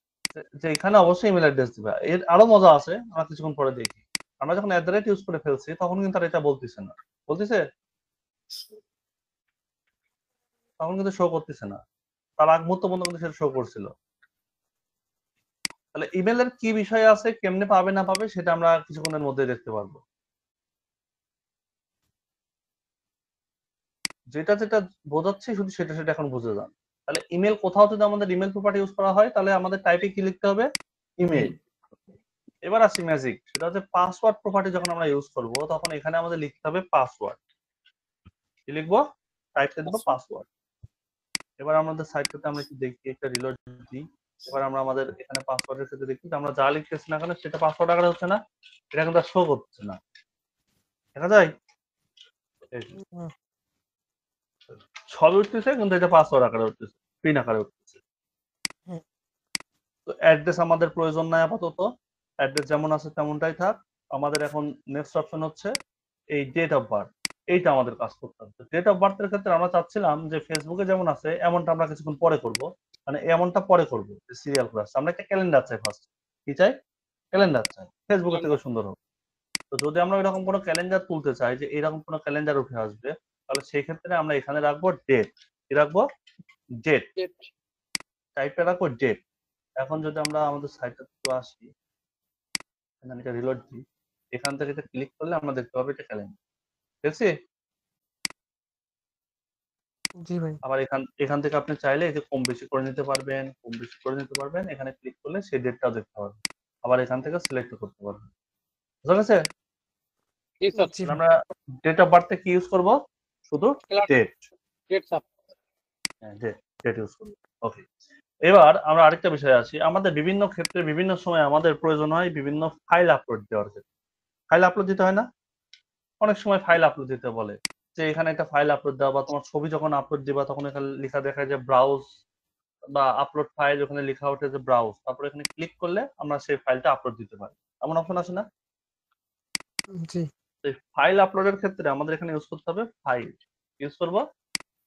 যে এখানে অবশ্যই ইমেল অ্যাড্রেস দিবা। এর আরো মজা আছে, আমরা কিছুক্ষণ পরে দেখি। আমরা যখন @ইউজ করে ফেলছি তখন কিন্তু আর এটা বলতেছে না। বলতেছে? তখন কিন্তু শো করতেছে না। তার আগ মুহূর্ত পর্যন্ত কিন্তু সেটা শো করছিল। তাহলে ইমেলের কি বিষয় আছে, কেমনে পাবে না পাবে সেটা আমরা কিছুক্ষণের মধ্যে দেখতে পারবো। যেটা যেটা বোঝাচ্ছি শুধু সেটা সেটা এখন বুঝে যান। তাহলে ইমেল কোথাও যদি আমাদের ইমেল প্রপার্টি ইউজ করা হয়, তাহলে আমাদের টাইপে কি লিখতে হবে? ইমেল। এবার আসি ম্যাজিক, সেটা হচ্ছে পাসওয়ার্ড প্রপার্টি যখন আমরা ইউজ করব তখন এখানে আমাদের লিখতে হবে পাসওয়ার্ড। কি লিখবো? টাইপটা দেবো পাসওয়ার্ড। এবার আমাদের সাইটটাতে আমরা একটু দেখি, একটা রিলোড দিই। এবার আমরা আমাদের এখানে পাসওয়ার্ডের ক্ষেত্রে দেখি যে আমরা যা লিখতেছি না কেন সেটা পাসওয়ার্ড আকারে হচ্ছে না, এটা কিন্তু শো করছে না। দেখা যায়? এই যে, ছবি উঠতেছে কিন্তু এটা পাসওয়ার্ড আকারে উঠতেছে, পিন আকারে উঠতেছে। হুম। তো অ্যাড্রেস আমাদের প্রয়োজন নাই আপাতত, অ্যাড্রেস যেমন আছে তেমনটাই থাক। আমাদের এখন নেক্সট অপশন হচ্ছে এই ডেট অফ বার্থ, এইটা আমাদের কাজ করতে হবে। ডেট অফ বার্থের ক্ষেত্রে আমরা চাচ্ছিলাম যে ফেসবুকে যেমন আছে এমনটা আমরা কিছুক্ষণ পরে করব, মানে এমনটা পরে করব সিরিয়াল ক্লাস। আমরা একটা ক্যালেন্ডার চাই ফার্স্ট। কি চাই? ক্যালেন্ডার চাই, ফেসবুকের থেকে সুন্দর হবে। তো যদি আমরা এরকম কোনো ক্যালেন্ডার তুলতে চাই যে এরকম কোনো ক্যালেন্ডার উঠে আসবে, তাহলে সেই ক্ষেত্রে আমরা এখানে রাখবো ডেট। কি রাখবো? ডেট। ডেট। টাইপটা রাখবো ডেট। এখন যদি আমরা আমাদের সাইটটা একটু আসি, এখানে এটা রিলোড দিই, এখান থেকে এটা ক্লিক করলে আমরা দেখতে পাবো এটা ক্যালেন্ডার। দেখছি? জি ভাই। আবার এখান থেকে আপনি চাইলে এই যে কম বেশি করে নিতে পারবেন, কম বেশি করে নিতে পারবেন। এখানে ক্লিক করলে সেই ডেটটাও দেখতে পারবেন। আবার এখান থেকে সিলেক্ট করতে পারবেন। বুঝা গেছে? জি স্যার। জি তাহলে ভাই। আমরা ডেট অফ বার্থে কি ইউজ করব? শুধু ডেট। Date sir. হ্যাঁ, ডেট ইউজ করব। ওকে। এবার আমরা আরেকটা বিষয়ে আসি। আমাদের বিভিন্ন ক্ষেত্রে বিভিন্ন সময় আমাদের প্রয়োজন হয় বিভিন্ন ফাইল আপলোড দেওয়ার ক্ষেত্রে। ফাইল আপলোড দিতে হয় না? অনেক সময় ফাইল আপলোড দিতে বলে যে এখানে একটা ফাইল আপলোড দাও, বা তোমার ছবি যখন আপলোড দিবা তখন এখানে লেখা দেখায় যে ব্রাউজ বা আপলোড ফাইল, ওখানে লেখা ওঠে যে ব্রাউজ, তারপর এখানে ক্লিক করলে আমরা সেই ফাইলটা আপলোড দিতে পারি। এমন অপশন আছে না? জি তো ফাইল আপলোডের ক্ষেত্রে আমাদের এখানে ইউজ করতে হবে ফাইল। ইউজ করব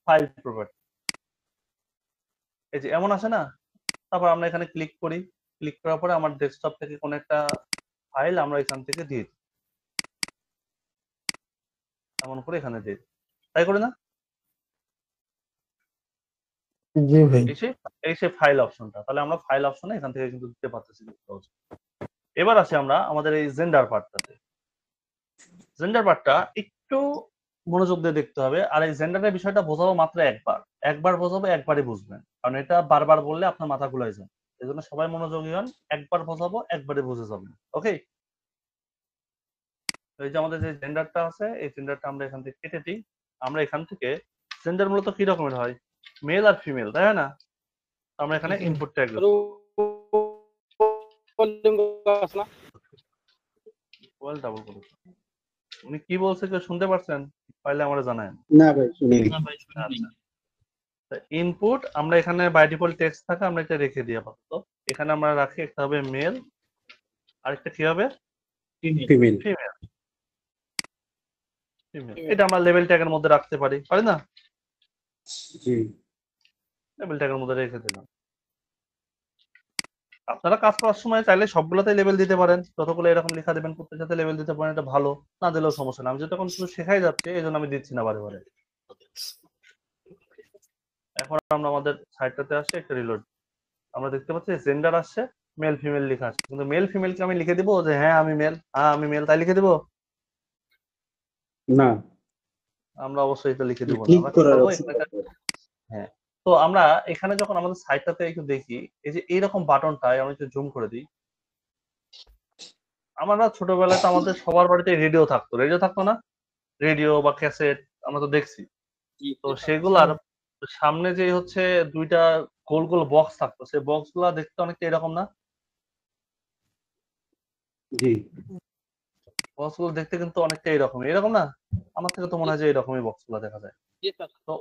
ফাইল প্রপার্টি। এই যে এমন আছে না? তারপর আমরা এখানে ক্লিক করি, ক্লিক করার পরে আমার ডেস্কটপ থেকে কোন একটা ফাইল আমরা এখান থেকে দিয়ে দিই। এমন করে এখানে দিই, তাই করে না? জি ভাই। এই সেই ফাইল অপশনটা। তাহলে আমরা ফাইল অপশনে এখান থেকে কিন্তু দিতে পারতেছি খুব সহজে। এবার আসি আমরা আমাদের এই জেন্ডার পার্টটাতে। জেন্ডার পার্টটা একটু মনোযোগ দিয়ে দেখতে হবে। আর এই জেন্ডারের বিষয়টা বোঝাবো মাত্র একবার বোঝাবো, একবারই বুঝবেন, কারণ এটা বারবার বললে আপনার মাথা ঘুরে যায়। এই জন্য সবাই মনোযোগী হন, একবার বোঝাবো, একবারে বুঝে যাবেন। ওকে, এই যে আমাদের যে জেন্ডারটা আছে, এই জেন্ডারটা আমরা এখান থেকে কেটে দিই। আমরা এখান থেকে জেন্ডার মূলত কি রকমের হয়, মেল আর ফিমেল, তাই না? আমরা এখানে ইনপুট ট্যাগ ডাবল করে। উনি কি বলছে কেউ শুনতে পারছেন? পাইলে আমরা জানান। না ভাই শুনিনি। না ভাই শুনি নাই। ইনপুট আমরা এখানে বাই ডিফল্ট টেক্সট থাকে, আমরা এটা রেখে দিই আপাতত। এখানে আমরা রাখি একটা হবে মেল, আরেকটা কি হবে Female. ফিমেল। ফিমেল। ফিমেল এটা আমরা লেভেল ট্যাগের মধ্যে রাখতে পারি, পারি না? জি লেভেল ট্যাগের মধ্যে রেখে দিলাম। আপনারা কাজ করার সময় চাইলে সবগুলোতে লেভেল দিতে পারেন, যতগুলো এরকম লেখা দেবেন প্রত্যেকটাতে লেভেল দিতে পারেন, এটা ভালো। না দিলেও সমস্যা না, আমি যেটা এখন শুধু শেখাই যাচ্ছে এই জন্য আমি দিচ্ছি না বারে বারে। এখন আমরা আমাদের সাইটটাতে আসি, একটা রিলোড। আমরা দেখতে পাচ্ছি জেন্ডার আসছে, মেল ফিমেল লেখা আছে, কিন্তু মেল ফিমেলকে আমি লিখে দিব যে হ্যাঁ আমি মেল, হ্যাঁ আমি মেল, তাই লিখে দিব? না, আমরা অবশ্যই এটা লিখে দিব না। ক্লিক আমরা কি করার করবো অপশন এখানে? হ্যাঁ, তো আমরা এখানে যখন আমাদের সাইটটাতে একটু দেখি, এই যে এইরকম বাটনটা আমি একটু জুম করে দিই। আমরা ছোটবেলায় তো আমাদের সবার বাড়িতে রেডিও থাকতো না? রেডিও বা ক্যাসেট আমরা তো দেখছি। তো সেগুলার সামনে যে হচ্ছে দুইটা গোল গোল বক্স থাকতো, সেই বক্স গুলা দেখতে অনেকটা এরকম না? জি বক্স গুলো দেখতে কিন্তু অনেকটা এরকম না? আমার থেকে তো মনে হয় যে এরকমই বক্স গুলা দেখা যায়। তো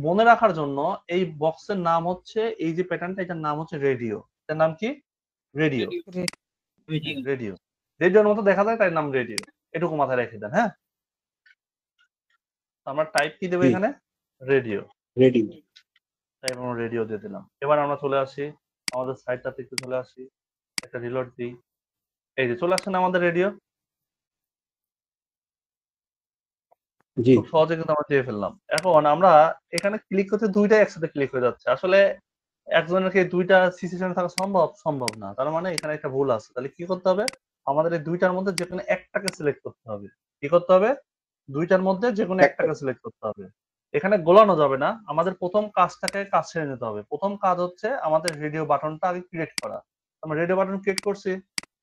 মনে রাখার জন্য এই বক্সের নাম হচ্ছে, এই যে প্যাটার্নটা, এটার নাম হচ্ছে রেডিও। এটার নাম কি? রেডিও। রেডিও রেডিওর মতো দেখা যায়, তাই নাম রেডিও। এটুকু মাথায় রেখে দেন। হ্যাঁ, আমরা টাইপ কি দেবো জি। এখানে? রেডিও। রেডি। তাই আমরা রেডিও দিয়ে দিলাম। এবার আমরা চলে আসি আমাদের সাইটটাতে, একটু চলে আসি, একটা রিলোড দিই। এই যে চলে আসছে না আমাদের রেডিও? জি খুব সহজে কিন্তু আমরা দিয়ে ফেললাম। এখন আমরা এখানে ক্লিক করতে দুইটাই একসাথে ক্লিক হয়ে যাচ্ছে। আসলে একজনের কি দুইটা সিচুয়েশন থাকা সম্ভব না। তার মানে এখানে একটা ভুল আছে। তাহলে কি করতে হবে? আমাদের এই দুইটার মধ্যে যে কোনো একটাকে সিলেক্ট করতে হবে। কি করতে হবে? দুইটার মধ্যে যে কোনো একটাকে সিলেক্ট করতে হবে। এখানে গোলানো যাবে না। আমাদের প্রথম কাজটাকে কাজ ছেড়ে নিতে হবে। প্রথম কাজ হচ্ছে আমাদের রেডিও বাটনটা আগে ক্রিয়েট করা। আমরা রেডিও বাটন ক্রিয়েট করছি।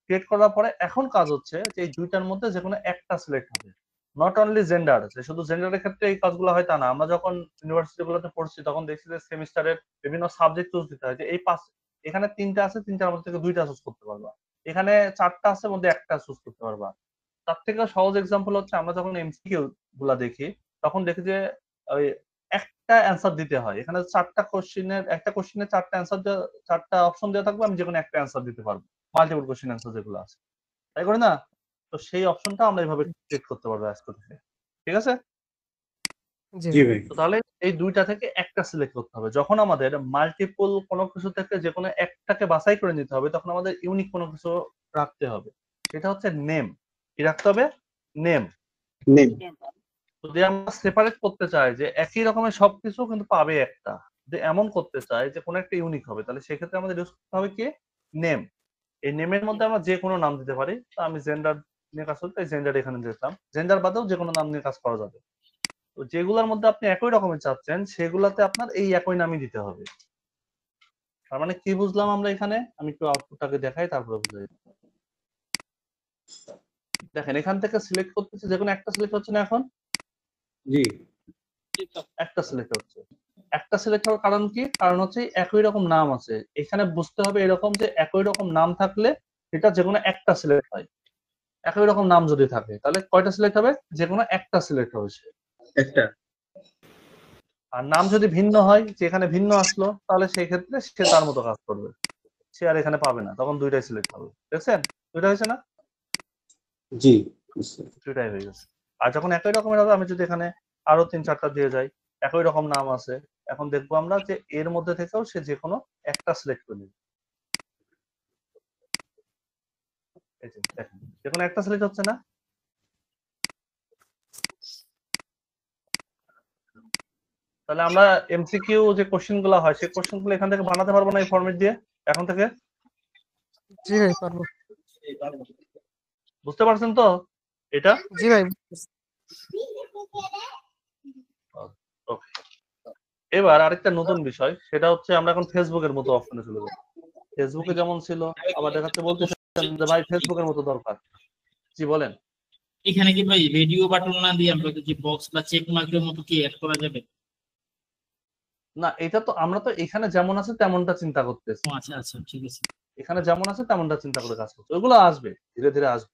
ক্রিয়েট করার পরে এখন কাজ হচ্ছে যে এই দুইটার মধ্যে যে কোনো একটা সিলেক্ট হবে। নট অনলি জেন্ডার, শুধু জেন্ডারের ক্ষেত্রে এই কাজগুলো হয় তা না। আমরা যখন ইউনিভার্সিটি গুলোতে পড়ছি তখন দেখছি যে সেমিস্টারের বিভিন্ন সাবজেক্ট চুজ দিতে হয়, যে এই এখানে তিনটা আছে, তিনটার মধ্যে থেকে দুইটা চুজ করতে পারবা। এখানে চারটা আছে, মধ্যে একটা চুজ করতে পারবা। তার থেকে সহজ এক্সাম্পল হচ্ছে আমরা যখন এমসিকিউ গুলা দেখি, তখন দেখি যে ওই একটা অ্যান্সার দিতে হয়। এখানে চারটা কোশ্চেনের চারটা অ্যান্সার, চারটা অপশন দেওয়া থাকবে, আমি যে কোনো একটা অ্যান্সার দিতে পারবো। মাল্টিপল কোশ্চেন অ্যান্সার যেগুলো আছে, তাই করে না? তো সেই অপশনটা আমরা এইভাবে ক্রিয়েট করতে পারবো অ্যাজ করে। ঠিক আছে? জি ভাই। তো তাহলে এই দুইটা থেকে একটা সিলেক্ট করতে হবে। যখন আমাদের মাল্টিপল কোনো কিছু থেকে যে কোনো একটাকে বাছাই করে নিতে হবে, তখন আমাদের ইউনিক কোনো কিছু রাখতে হবে। সেটা হচ্ছে নেম। কি রাখতে হবে? নেম। নেম। যদি আমরা সেপারেট করতে চাই যে একই রকমের সবকিছু কিন্তু পাবে একটা, যদি এমন করতে চাই যে কোনো একটা ইউনিক হবে, তাহলে সেক্ষেত্রে আমাদের ইউজ করতে হবে কি? নেম। এই নেমের মধ্যে আমরা যে কোনো নাম দিতে পারি। তো আমি জেন্ডার নিয়ে কাজ করতে, জেন্ডার এখানে দিলাম। জেন্ডার বাদেও যে কোনো নাম নিয়ে কাজ করা যাবে। তো যেগুলোর মধ্যে আপনি একই রকমের চাচ্ছেন, সেগুলাতে আপনার এই একই নামই দিতে হবে। তার মানে কি বুঝলাম আমরা এখানে? আমি একটু আউটপুটটাকে দেখাই, তারপরে বুঝাই। দেখেন এখান থেকে সিলেক্ট করতেছি, যে কোনো একটা সিলেক্ট হচ্ছে না এখন? জি একটা সিলেক্ট হচ্ছে। একটা সিলেক্ট হওয়ার কারণ কি? কারণ হচ্ছে একই রকম নাম আছে। এখানে বুঝতে হবে এরকম যে একই রকম নাম থাকলে এটা যে কোনো একটা সিলেক্ট হয়। একই রকম নাম যদি থাকে তাহলে কয়টা সিলেক্ট হবে? যে কোনো একটা সিলেক্ট হবে। একটা। আর নাম যদি ভিন্ন হয়, যেখানে ভিন্ন আসলো, তাহলে সেই ক্ষেত্রে সে তার মতো কাজ করবে, সে আর এখানে পাবে না। তখন দুইটাই সিলেক্ট হবে। দেখছেন? দুইটা হয়েছে না? জি দুইটাই হয়ে গেছে। আর যখন একই রকমের হবে, আমি যদি এখানে আরো 3-4টা দিয়ে যাই, একই রকম নাম আছে, এখন দেখবো আমরা যে এর মধ্যে থেকেও সে যে কোনো একটা সিলেক্ট করে নেবে। এই যে দেখেন, যে কোনো একটা সিলেক্ট হচ্ছে না? তাহলে আমরা এমসিকিউ যে কোশ্চেন গুলো হয়, সেই কোশ্চেন গুলো এখান থেকে বানাতে পারবো না এই ফরম্যাট দিয়ে এখন থেকে? জি ভাই পারবো। বুঝতে পারছেন তো এটা? জি ভাই। ওকে। এবার আরেকটা নতুন বিষয়, সেটা হচ্ছে আমরা এখন ফেসবুকের মতো অপশনে চলে যাব। ফেসবুকে যেমন ছিল, আবার দেখাচ্ছে বলতেছেন যে ভাই ফেসবুকের মতো দরকার। জি বলেন। এখানে কি ভাই রেডিও বাটন না দিয়ে আমরা যে বক্স বা চেক মার্কের মতো কি অ্যাড করা যাবে? না, এটা তো আমরা তো এখানে যেমন আছে তেমনটা চিন্তা করতেছি। ও আচ্ছা আচ্ছা, ঠিক আছে এখানে যেমন আছে তেমনটা চিন্তা করে কাজ করছি। ওইগুলো আসবে, ধীরে ধীরে আসবে।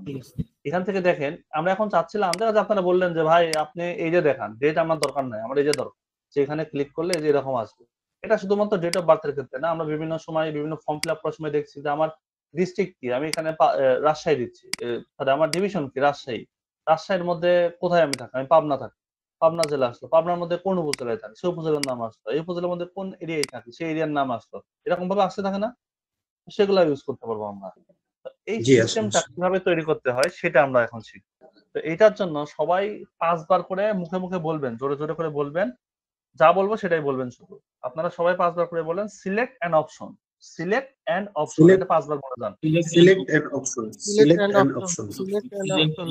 ঠিক আছে। এখান থেকে দেখেন, আমরা এখন চাচ্ছিলাম যে আপনারা বললেন যে ভাই আপনি এই যে দেখান, ডেট আমার দরকার নাই, আমার এই যে দরকার। যে এখানে ক্লিক করলে এই যে এরকম আসবে। এটা শুধুমাত্র ডেট অফ বার্থের ক্ষেত্রে না, আমরা বিভিন্ন সময় বিভিন্ন ফর্ম ফিল আপ করার সময় দেখছি যে আমার ডিস্ট্রিক্ট কি, আমি এখানে রাজশাহী দিচ্ছি, তাহলে আমার ডিভিশন কি রাজশাহী, রাজশাহীর মধ্যে কোথায় আমি থাকি, আমি পাবনা থাকি, পাবনা জেলা আসলো, পাবনার মধ্যে কোন উপজেলায় থাকি সেই উপজেলার নাম আসলো, এই উপজেলার মধ্যে কোন এরিয়ায় থাকি সেই এরিয়ার নাম আসলো, এরকম ভাবে আসতে থাকে না, সেগুলো ইউজ করতে পারবো আমরা। তো এই জি আসলে সিস্টেমটা কিভাবে তৈরি করতে হয় সেটা আমরা এখন শিখব। তো এটার জন্য সবাই 5 বার করে মুখে মুখে বলবেন, জোরে জোরে করে বলবেন, যা বলবো সেটাই বলবেন শুধু। আপনারা সবাই 5 বার করে বলেন select an option, select an option, এটা 5 বার বলে যান। select an option, Select select an an option. option, Select an option.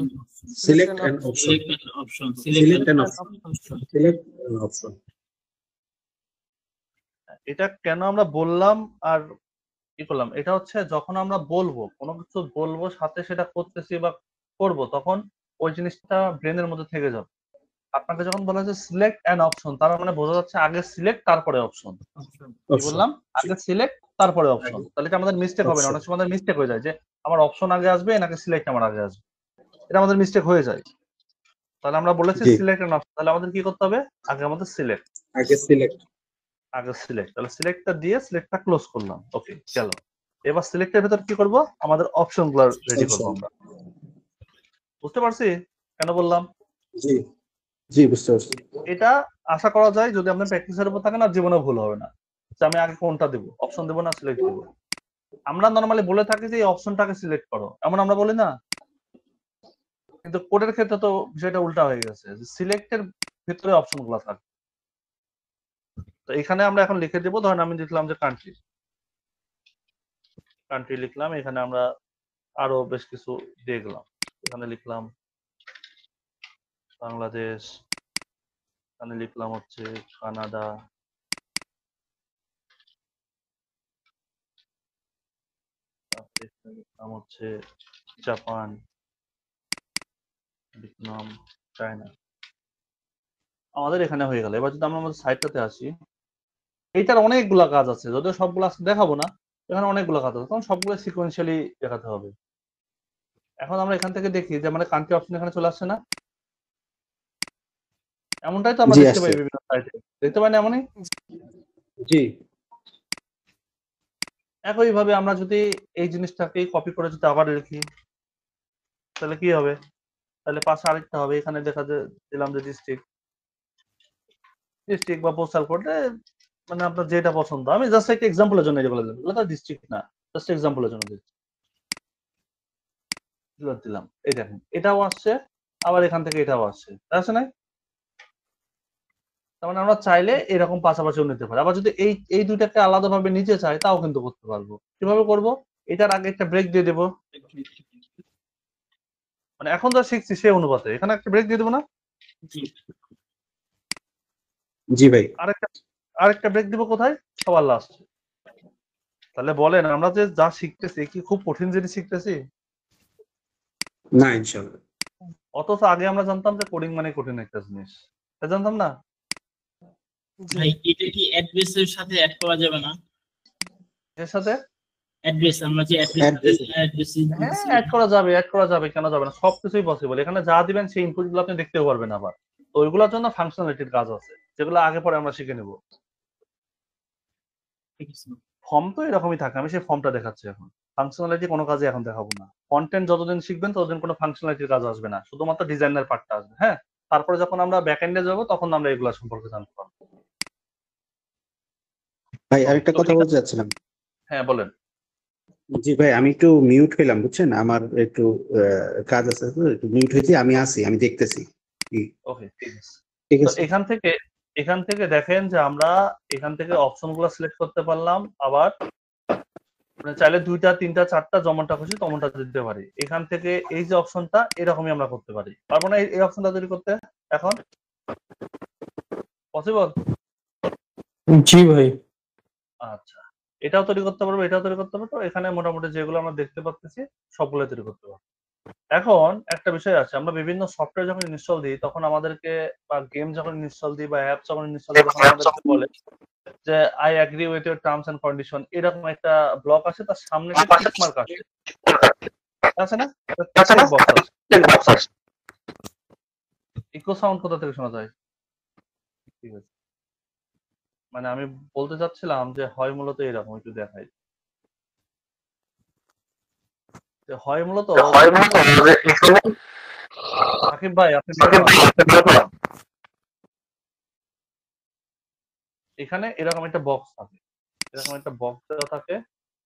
select an option, Select an option. select an an option, select an option. এটা কেন আমরা বললাম আর কি করলাম, এটা হচ্ছে যখন আমরা বলবো কোনো কিছু বলবো সাথে সেটা করতেছি বা করব, তখন ওই জিনিসটা ব্রেনের মধ্যে থেকে যাবে। আপনাকে যখন বলা হচ্ছে সিলেক্ট অ্যান অপশন, তার মানে বোঝা যাচ্ছে আগে সিলেক্ট তারপরে অপশন। কি Option. বললাম? আগে সিলেক্ট তারপরে অপশন। তাহলে এটা আমাদের মিস্টেক হবে না। অনেক সময় আমাদের মিস্টেক হয়ে যায় যে আমার অপশন আগে আসবে নাকি সিলেক্ট আমার আগে আসবে, এটা আমাদের মিস্টেক হয়ে যায়। তাহলে আমরা বলেছি জি। সিলেক্ট অ্যান অপশন, তাহলে আমাদের কি করতে হবে, আগে আমাদের সিলেক্ট, আগে select. আগে সিলেক্ট। তাহলে সিলেক্টটা দিয়ে সিলেক্টটা ক্লোজ করলাম, ওকে গেল। এবার সিলেক্টের ভেতর কি করব, আমাদের অপশন গুলো রেডি করব Option. আমরা। বুঝতে পারছি কেন বললাম? জি, জি বুঝতে পারছি। এটা আশা করা যায় যদি আপনার প্র্যাকটিসের উপর থাকেন আর জীবনে ভুল হবে না, যে আমি আগে কোনটা দেবো, অপশন দেবো না সিলেক্ট দেবো। আমরা নরমালি বলে থাকি যে এই অপশনটাকে সিলেক্ট করো, এমন আমরা বলি না, কিন্তু কোডের ক্ষেত্রে তো বিষয়টা উল্টা হয়ে গেছে, যে সিলেক্টের ভিতরে অপশন গুলো থাকে। তো এখানে আমরা এখন লিখে দেবো, ধরেন আমি লিখলাম যে কান্ট্রি, কান্ট্রি লিখলাম, এখানে আমরা আরো বেশ কিছু দিয়ে গেলাম, এখানে লিখলাম বাংলাদেশ, এখানে লিখলাম হচ্ছে কানাডা, তারপরে এখানে লিখলাম হচ্ছে জাপান, ভিয়েতনাম, চায়না। আমাদের এখানে হয়ে গেল। এবার যদি আমরা আমাদের সাইটটাতে আসি, এইটার অনেকগুলা কাজ আছে, যদিও সবগুলো আজকে দেখাবো না, এখানে অনেকগুলো কাজ আছে, তখন সবগুলো সিকোয়েন্সিয়ালি দেখাতে হবে। এখন আমরা এখান থেকে দেখি যে মানে কান্ট্রি অপশন এখানে চলে আসছে না, এমনটাই তো আমরা জি দেখতে আসছে। পাই বিভিন্ন সাইটে, দেখতে পাই না এমনই। জি, একইভাবে আমরা যদি এই জিনিসটাকে কপি করে যদি আবার লিখি, তাহলে কি হবে, তাহলে পাশে আরেকটা হবে, এখানে দেখা দিলাম যে ডিস্ট্রিক্ট, ডিস্ট্রিক্ট বা পোস্টাল কোড, মানে আপনার যেটা পছন্দ। আমি জাস্ট একটা এক্সাম্পলের জন্য যেগুলো দিলাম, এগুলো তো ডিস্ট্রিক্ট না, জাস্ট এক্সাম্পলের জন্য দিচ্ছি, দিলাম। এই দেখেন এটাও আসছে, আবার এখান থেকে এটাও আসছে, আসছে না? তার মানে আমরা চাইলে এরকম পাশাপাশিও নিতে পারি। আবার যদি এই দুইটাকে আলাদাভাবে নিতে চাই তাও কিন্তু করতে পারবো। কিভাবে করব, এটার আগে একটা ব্রেক দিয়ে দেবো, মানে এখন যা শিখছি সেই অনুপাতে এখানে একটা ব্রেক দিয়ে দেবো না, জি ভাই। আরেকটা ব্রেক দিব কোথায়, সবার লাস্ট। তাহলে বলেন আমরা যে যা শিখতেছি কি খুব কঠিন জিনিস শিখতেছি? না ইনশাআল্লাহ। অথচ আগে আমরা জানতাম যে কোডিং মানে কঠিন একটা জিনিস, তা জানতাম না। ভাই এটা কি অ্যাড্রেসের সাথে অ্যাড করা যাবে না? এর সাথে অ্যাড্রেস আমরা যে অ্যাড্রেস হ্যাঁ অ্যাড করা যাবে, অ্যাড করা যাবে, কেন যাবে না, সবকিছুই পসিবল। এখানে যা দিবেন সেই ইনপুট গুলো আপনি দেখতেও পারবেন আবার। তো ওইগুলোর জন্য ফাংশনালিটির কাজ আছে, যেগুলো আগে পরে আমরা শিখে নেব। ফর্ম তো এরকমই থাকে, আমি সেই ফর্মটা দেখাচ্ছি এখন। ফাংশনালিটি কোনো কাজে এখন দেখাবো না। কন্টেন্ট যতদিন শিখবেন ততদিন কোনো ফাংশনালিটির কাজ আসবে না, শুধুমাত্র ডিজাইনের পার্টটা আসবে। হ্যাঁ, তারপরে যখন আমরা ব্যাক এন্ডে যাবো তখন আমরা এগুলো সম্পর্কে জানতে পারবো। ভাই আরেকটা কথা বলতে চাচ্ছিলাম। হ্যাঁ বলেন। জি ভাই, আমি একটু মিউট হইলাম বুঝছেন, আমার একটু কাজ আছে তো, একটু মিউট হয়েছি, আমি আছি, আমি দেখতেছি। ওকে ঠিক আছে। ঠিক তো আছে। এখান থেকে দেখেন যে আমরা এখান থেকে অপশন গুলো সিলেক্ট করতে পারলাম, আবার মানে চাইলে 2টা 3টা 4টা যেমনটা খুশি তেমনটা দিতে পারি। এখান থেকে এই যে অপশনটা এরকমই আমরা করতে পারি। পারবো না এই অপশনটা তৈরি করতে এখন? পসিবল? জি ভাই। আচ্ছা, এটাও তৈরি করতে পারবো, এটাও তৈরি করতে পারবো। এখানে মোটামুটি যেগুলো আমরা দেখতে পাচ্ছি সবগুলো তৈরি করতে পারবো। এখন একটা বিষয় আছে, আমরা বিভিন্ন সফটওয়্যার যখন ইনস্টল দিই তখন আমাদেরকে, বা গেম যখন ইনস্টল দিই বা অ্যাপ যখন ইনস্টল দিই তখন আমাদেরকে বলে যে I agree with your terms and condition, এরকম একটা ব্লক আছে, তার সামনে একটা টিক মার্ক আছে না? চেক বক্স আছে। ইকো সাউন্ড কোথা থেকে শোনা যায়? ঠিক আছে, মানে আমি বলতে চাচ্ছিলাম যে হয় মূলত এরকম, একটু দেখাই যে হয় মূলত সাকিব ভাই আপনি এখানে এরকম একটা বক্স থাকে, এরকম একটা বক্স দেওয়া থাকে,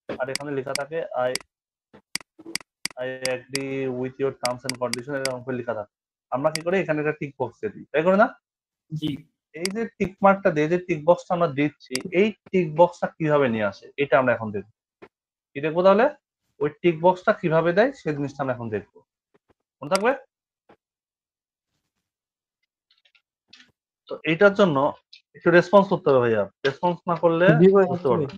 আর এখানে লেখা থাকে I agree with your terms and condition, এরকম করে লেখা থাকে। আমরা কি করি এখানে একটা টিক বক্স দিই, তাই করে না? জি। এই যে টিক মার্কটা দিয়ে যে টিক বক্সটা আমরা দিচ্ছি, এই টিক বক্সটা কিভাবে নিয়ে আসে এটা আমরা এখন দেখবো। কি দেখবো তাহলে? ওই টিক বক্সটা কিভাবে দেয় সেই জিনিসটা আমরা এখন দেখবো। মনে থাকবে? তো এইটার জন্য একটু রেসপন্স করতে হবে ভাইয়া, রেসপন্স না করলে জি ভাই, বুঝতে জি পারবে ভাই। না।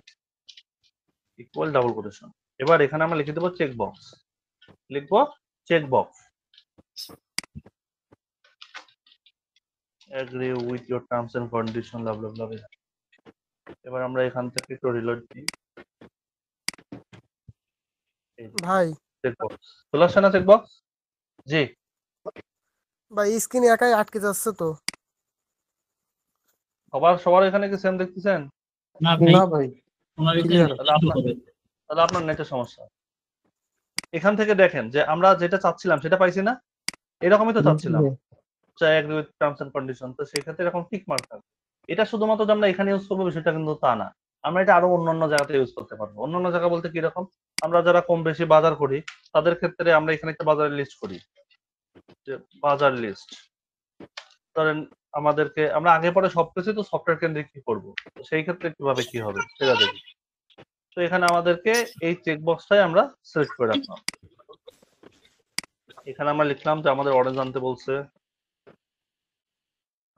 ইকুয়াল ডাবল কোটেশন, এবার এখানে আমরা লিখে দেবো চেক বক্স, লিখবো check box agree with your terms and condition blah blah blah. এবার আমরা এখান থেকে একটু রিলোড দিই, ভাই চেক বক্স চলে আসছে না? চেক বক্স, জি। ভাই স্ক্রিন একাই আটকে যাচ্ছে তো। সবার এখানে কি সেম দেখতেছেন? না ভাই, না ভাই, ওনার এখানে ক্লিয়ার। তাহলে আপনার তাহলে আপনার নেটের সমস্যা। এখান থেকে দেখেন যে আমরা যেটা চাচ্ছিলাম সেটা পাইছি না? এরকমই তো চাচ্ছিলাম, agree with terms and condition. তো সেই ক্ষেত্রে এরকম টিক মার্ক থাকবে। এটা শুধুমাত্র যে আমরা এখানে ইউজ করবো বিষয়টা কিন্তু তা না, আমরা এটা আরো অন্যান্য জায়গাতে ইউজ করতে পারবো। অন্যান্য জায়গা বলতে কি রকম? আমরা যারা কম বেশি বাজার করি তাদের ক্ষেত্রে আমরা এখানে একটা বাজারের লিস্ট করি, যে বাজার লিস্ট। ধরেন আমাদেরকে, আমরা আগে পরে সবকিছু তো সফটওয়্যার কেন্দ্রিক কি করবো, তো সেই ক্ষেত্রে কিভাবে কি হবে সেটা দেখি। তো এখানে আমাদেরকে এই চেক বক্সটাই আমরা সিলেক্ট করে রাখলাম। এখানে আমরা লিখলাম যে আমাদের অরেঞ্জ আনতে বলছে,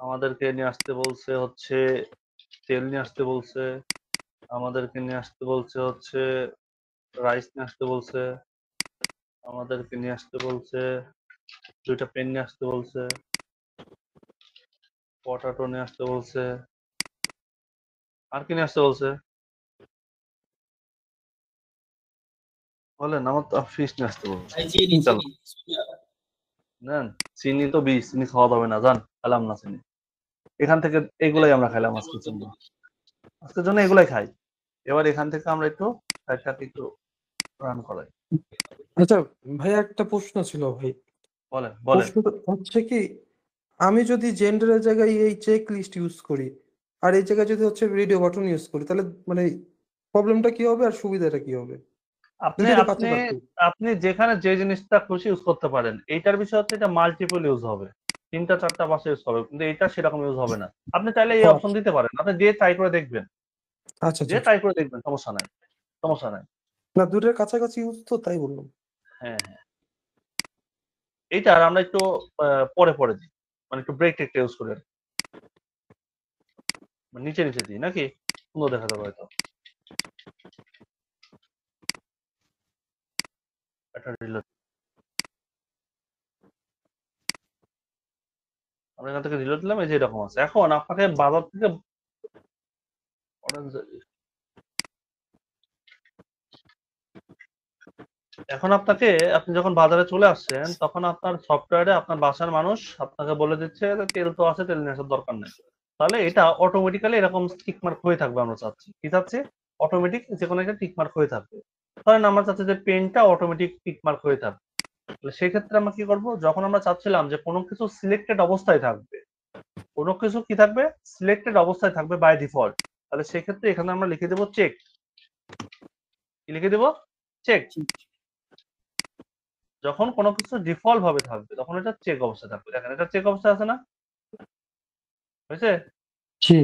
আমাদেরকে নিয়ে আসতে বলছে হচ্ছে তেল নিয়ে আসতে বলছে, আমাদেরকে নিয়ে আসতে বলছে হচ্ছে রাইস নিয়ে আসতে বলছে, আমাদেরকে নিয়ে আসতে বলছে 2টা পেন নিয়ে আসতে বলছে, পটাটো নিয়ে আসতে বলছে, আর কি নিয়ে আসতে বলছে বলেন? আমার তো ফিশ নিয়ে আসতে বলছে। ভাই চিনি চলো চিনি। নেন, চিনি তো বিষ, চিনি খাওয়া যাবে না, জান খেলাম না চিনি। এখান থেকে এগুলাই আমরা খাইলাম আজকের জন্য, আজকের জন্য এগুলাই খাই। এবার এখান থেকে আমরা একটু সাইডটাকে একটু রান করাই। আচ্ছা ভাই, একটা প্রশ্ন ছিল ভাই। বলেন বলেন। প্রশ্নটা হচ্ছে কি, আমি যদি জেন্ডারের জায়গায় এই চেক লিস্ট ইউজ করি আর এই জায়গায় যদি হচ্ছে রেডিও বাটন ইউজ করি, তাহলে মানে প্রবলেমটা কি হবে আর সুবিধাটা কি হবে? আপনি দুইটাই তো আপনি কাছাকাছি। আপনি যেখানে যে জিনিসটা খুশি ইউজ করতে পারেন। এইটার বিষয় হচ্ছে এটা মাল্টিপল ইউজ হবে, 3টা 4টা ভাষা ইউজ হবে, কিন্তু এটা সেরকম ইউজ হবে না। আপনি চাইলে এই অপশন দিতে পারেন, আপনি দিয়ে ট্রাই করে দেখবেন, আচ্ছা আচ্ছা দিয়ে আচ্ছা। ট্রাই করে দেখবেন, সমস্যা নাই, সমস্যা নাই। না, দুইটার কাছাকাছি ইউজ তো, তাই বললাম। হ্যাঁ হ্যাঁ, এইটা আর আমরা একটু পরে পরে দিই, মানে একটু ব্রেক টেকটা ইউজ করে মানে নিচে নিচে দিই, নাকি সুন্দর দেখা যাবে হয়তো। একটা রিলোড, আমরা এখান থেকে রিলোড দিলাম, এই যে এরকম আছে। এখন আপনাকে বাজার থেকে অরেঞ্জ, এখন আপনাকে, আপনি যখন বাজারে চলে আসছেন তখন আপনার সফটওয়্যারে আপনার বাসার মানুষ আপনাকে বলে দিচ্ছে যে তেল তো আছে, তেল নিয়ে আসার দরকার নেই। তাহলে এটা অটোমেটিক্যালি এরকম টিক মার্ক হয়ে থাকবে। আমরা চাচ্ছি কি, চাচ্ছি অটোমেটিক যে কোনো একটা টিক মার্ক হয়ে থাকবে। ধরেন আমরা চাচ্ছি যে পেনটা অটোমেটিক টিক মার্ক হয়ে থাকবে। তাহলে সেই ক্ষেত্রে আমরা কি করব, যখন আমরা চাচ্ছিলাম যে কোনো কিছু সিলেক্টেড অবস্থায় থাকবে, কোনো কিছু কি থাকবে সিলেক্টেড অবস্থায় থাকবে বাই ডিফল্ট, তাহলে সেই ক্ষেত্রে এখানে আমরা লিখে দেবো চেক। কি লিখে দেবো? চেক। যখন কোনো কিছু ডিফল্ট ভাবে থাকবে তখন এটা চেক অবস্থায় থাকবে। দেখেন এটা চেক অবস্থায় আছে না? হয়েছে? জি।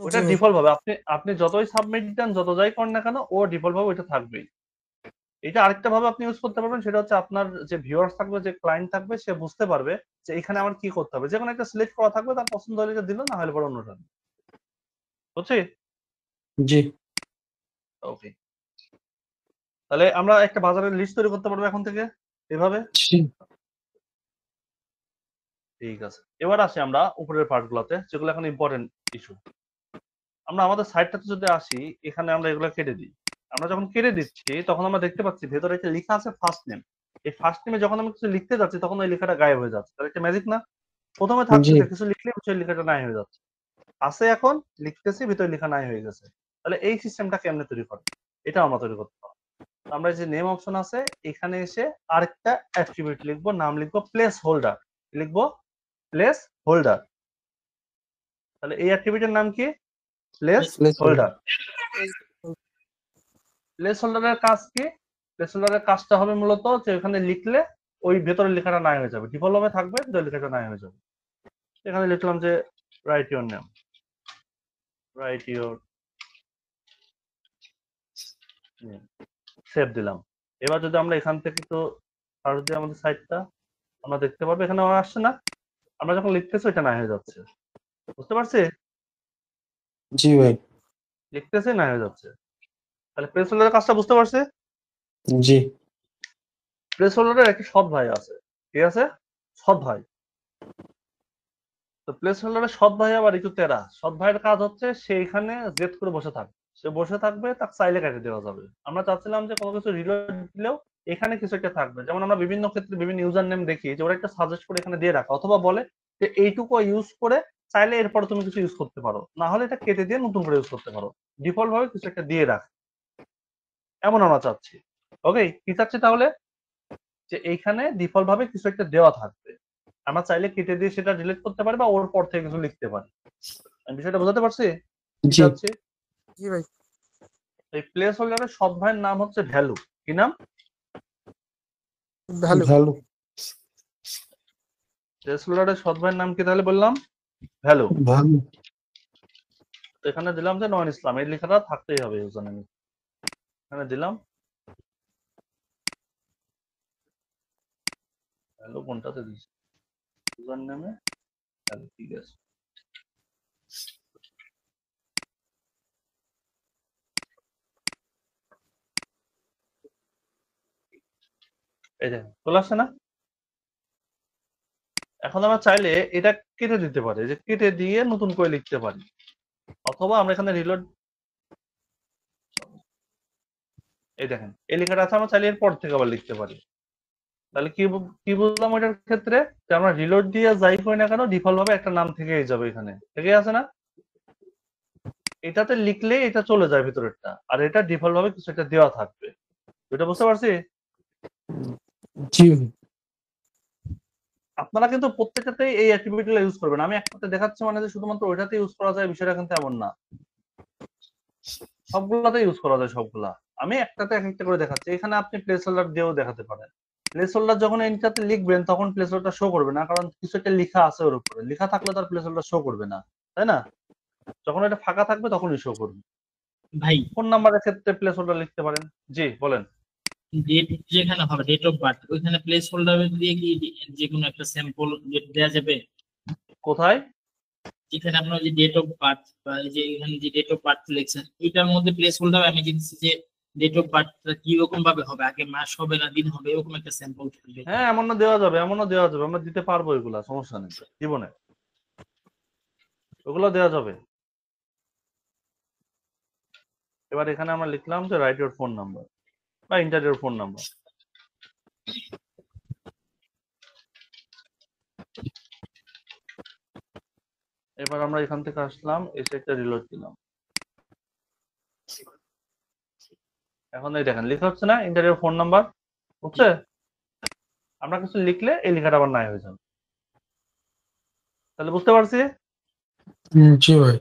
ওটা জি ভাই। ডিফল্ট ভাবে আপনি আপনি যতই সাবমিট দেন যত যাই করেন না কেন ও ডিফল্ট ভাবে ওইটা থাকবেই। এটা আরেকটা ভাবে আপনি ইউজ করতে পারবেন, সেটা হচ্ছে আপনার যে ভিউয়ার্স থাকবে, যে ক্লায়েন্ট থাকবে, সে বুঝতে পারবে যে এখানে আমার কি করতে হবে। যেকোনো একটা সিলেক্ট করা থাকবে, তার পছন্দ হলে এটা দিল, না হলে পরে অন্যটা। বুঝছি? জি ওকে, তাহলে আমরা একটা বাজারের লিস্ট তৈরি করতে পারবো এখন থেকে এভাবে। ঠিক আছে, এবার আসি আমরা উপরের পার্ট গুলাতে, যেগুলো এখন ইম্পর্টেন্ট ইস্যু। আমরা আমাদের সাইটটাতে যদি আসি, এখানে আমরা এগুলো কেটে দিই। আমরা যখন কেটে দিচ্ছি তখন আমরা দেখতে পাচ্ছি ভেতরে একটা লেখা আছে ফার্স্ট নেম। এই ফার্স্ট নেমে যখন আমি কিছু লিখতে যাচ্ছি তখন ওই লেখাটা গায়েব হয়ে যাচ্ছে। তাহলে একটা ম্যাজিক না? প্রথমে থাকছে জি যে কিছু লিখলে সেই লেখাটা নাই হয়ে যাচ্ছে, আছে এখন লিখতেছি ভিতরে লেখা নাই হয়ে গেছে। তাহলে এই সিস্টেমটা কেমনে তৈরি করে, এটা আমরা তৈরি করতে পারবো। আমরা যে নেম অপশন আছে এখানে এসে আরেকটা অ্যাট্রিবিউট লিখবো, নাম লিখবো প্লেস হোল্ডার, লিখবো প্লেস হোল্ডার। তাহলে এই অ্যাট্রিবিউটের নাম কি? Place holder. প্লেস হোল্ডারের কাজ কি? প্লেস হোল্ডারের কাজটা হবে মূলত যে ওখানে লিখলে ওই ভেতরের লেখাটা নাই হয়ে যাবে, ডিফল্ট ভাবে থাকবে, ভেতরের লেখাটা নাই হয়ে যাবে। এখানে লিখলাম যে right your name, right your name, save দিলাম। এবার যদি আমরা এখান থেকে তো সার্চ দিই আমাদের সাইটটা, আমরা দেখতে পারবো এখানে আমার আসছে না, আমরা যখন লিখতেছি এটা নাই হয়ে যাচ্ছে। বুঝতে পারছি? জি ভাই লিখতেছি নাই হয়ে যাচ্ছে। তাহলে প্লেস হোল্ডারের কাজটা বুঝতে পারছি? জি প্লেস হোল্ডারের একটা সৎ ভাই আছে, ঠিক আছে? সৎ ভাই। তো প্লেস হোল্ডারের সৎ ভাই আবার একটু তেরা। সৎ ভাইয়ের কাজ হচ্ছে সে এখানে জেদ করে বসে থাকবে, সে বসে থাকবে, তাকে চাইলে কেটে দেওয়া যাবে। আমরা চাচ্ছিলাম যে কোনো কিছু রিলোড দিলেও এখানে কিছু একটা থাকবে। যেমন আমরা বিভিন্ন ক্ষেত্রে বিভিন্ন ইউজার নেম দেখি যে ওরা একটা সাজেস্ট করে এখানে দিয়ে রাখা, অথবা বলে যে এইটুকু ইউজ করে চাইলে এরপর তুমি কিছু ইউজ করতে পারো, না হলে এটা কেটে দিয়ে নতুন করে ইউজ করতে পারো। ডিফল্ট ভাবে কিছু একটা দিয়ে রাখ, এমন আমরা চাচ্ছি। ওকে, কি চাচ্ছি তাহলে? যে এইখানে ডিফল্ট ভাবে কিছু একটা দেওয়া থাকবে, আমরা চাইলে কেটে দিয়ে সেটা ডিলিট করতে পারি বা ওর পর থেকে কিছু লিখতে পারি। আমি বিষয়টা বোঝাতে পারছি? কি জি চাচ্ছি? জি ভাই। এই প্লেস হোল্ডারের সৎ ভাইয়ের নাম হচ্ছে ভ্যালু। কি নাম? ভ্যালু। ভালো প্লেস হোল্ডারের সৎ ভাইয়ের নাম কি তাহলে বললাম? ভ্যালু। ভালো তো এখানে দিলাম যে নয়ন ইসলাম, এই লেখাটা থাকতেই হবে ইউজার নেমে। এখানে দিলাম ভ্যালু, কোনটাতে দিচ্ছি? ইউজার নেমে ভ্যালু, ঠিক আছে। এই দেখেন চলে আসছে না? এখন আমরা চাইলে এটা কেটে দিতে পারি, যে কেটে দিয়ে নতুন করে লিখতে পারি, অথবা আমরা এখানে রিলোড, এই দেখেন এই লেখাটা আছে, আমরা চাইলে এর পর থেকে আবার লিখতে পারি। তাহলে কি বুঝলাম ওইটার ক্ষেত্রে? যে আমরা রিলোড দিয়ে যাই করি না কেন ডিফল্ট ভাবে একটা নাম থেকেই যাবে, এখানে থেকে আছে না? এটাতে লিখলে এটা চলে যায় ভিতরেরটা, আর এটা ডিফল্ট ভাবে কিছু একটা দেওয়া থাকবে। এটা বুঝতে পারছি? জি আপনারা কিন্তু প্রত্যেকটাতেই এই অ্যাক্টিভিটিগুলো ইউজ করবেন। আমি একটাতে দেখাচ্ছি মানে যে শুধুমাত্র ওইটাতে ইউজ করা যায় বিষয়টা কিন্তু এমন না, সবগুলাতে ইউজ করা যায় সবগুলা। আমি একটাতে এক একটা করে দেখাচ্ছি। এখানে আপনি প্লেস হোল্ডার দিয়েও দেখাতে পারেন। প্লেস হোল্ডার যখন এটাতে লিখবেন তখন প্লেস হোল্ডার শো করবে না, কারণ কিছু একটা লেখা আছে ওর উপরে। লেখা থাকলে তার প্লেস হোল্ডার শো করবে না, তাই না? যখন এটা ফাঁকা থাকবে তখনই শো করবে। ভাই ফোন নাম্বারের ক্ষেত্রে প্লেস হোল্ডার লিখতে পারেন। জি বলেন। ডেট যেখানে হবে ডেট অফ বার্থ, ওইখানে প্লেস হোল্ডার দিয়ে কি যে কোনো একটা স্যাম্পল ডেট দেওয়া যাবে? কোথায়? যেখানে আপনার যে ডেট অফ বার্থ বা এই যে এখানে যে ডেট অফ বার্থ লিখছেন এটার মধ্যে প্লেস হোল্ডার আমি দিচ্ছি যে ডেট অফ বার্থটা কি রকম ভাবে হবে, আগে মাস হবে না দিন হবে, এরকম একটা স্যাম্পল থাকবে। হ্যাঁ, এমনও দেওয়া যাবে, এমনও দেওয়া যাবে, আমরা দিতে পারবো, এগুলা সমস্যা নেই জীবনে, ওগুলো দেওয়া যাবে। এবার এখানে আমরা লিখলাম যে রাইট ইওর ফোন নাম্বার বা এন্টার ইওর ফোন নাম্বার। এবার আমরা এখান থেকে আসলাম, এসে একটা রিলোড দিলাম। এখন এই দেখেন লেখা হচ্ছে না এন্টার ইওর ফোন নাম্বার, বুঝছে? আমরা কিছু লিখলে এই লেখাটা আবার নাই হয়ে যাবে। তাহলে বুঝতে পারছি? জি ভাই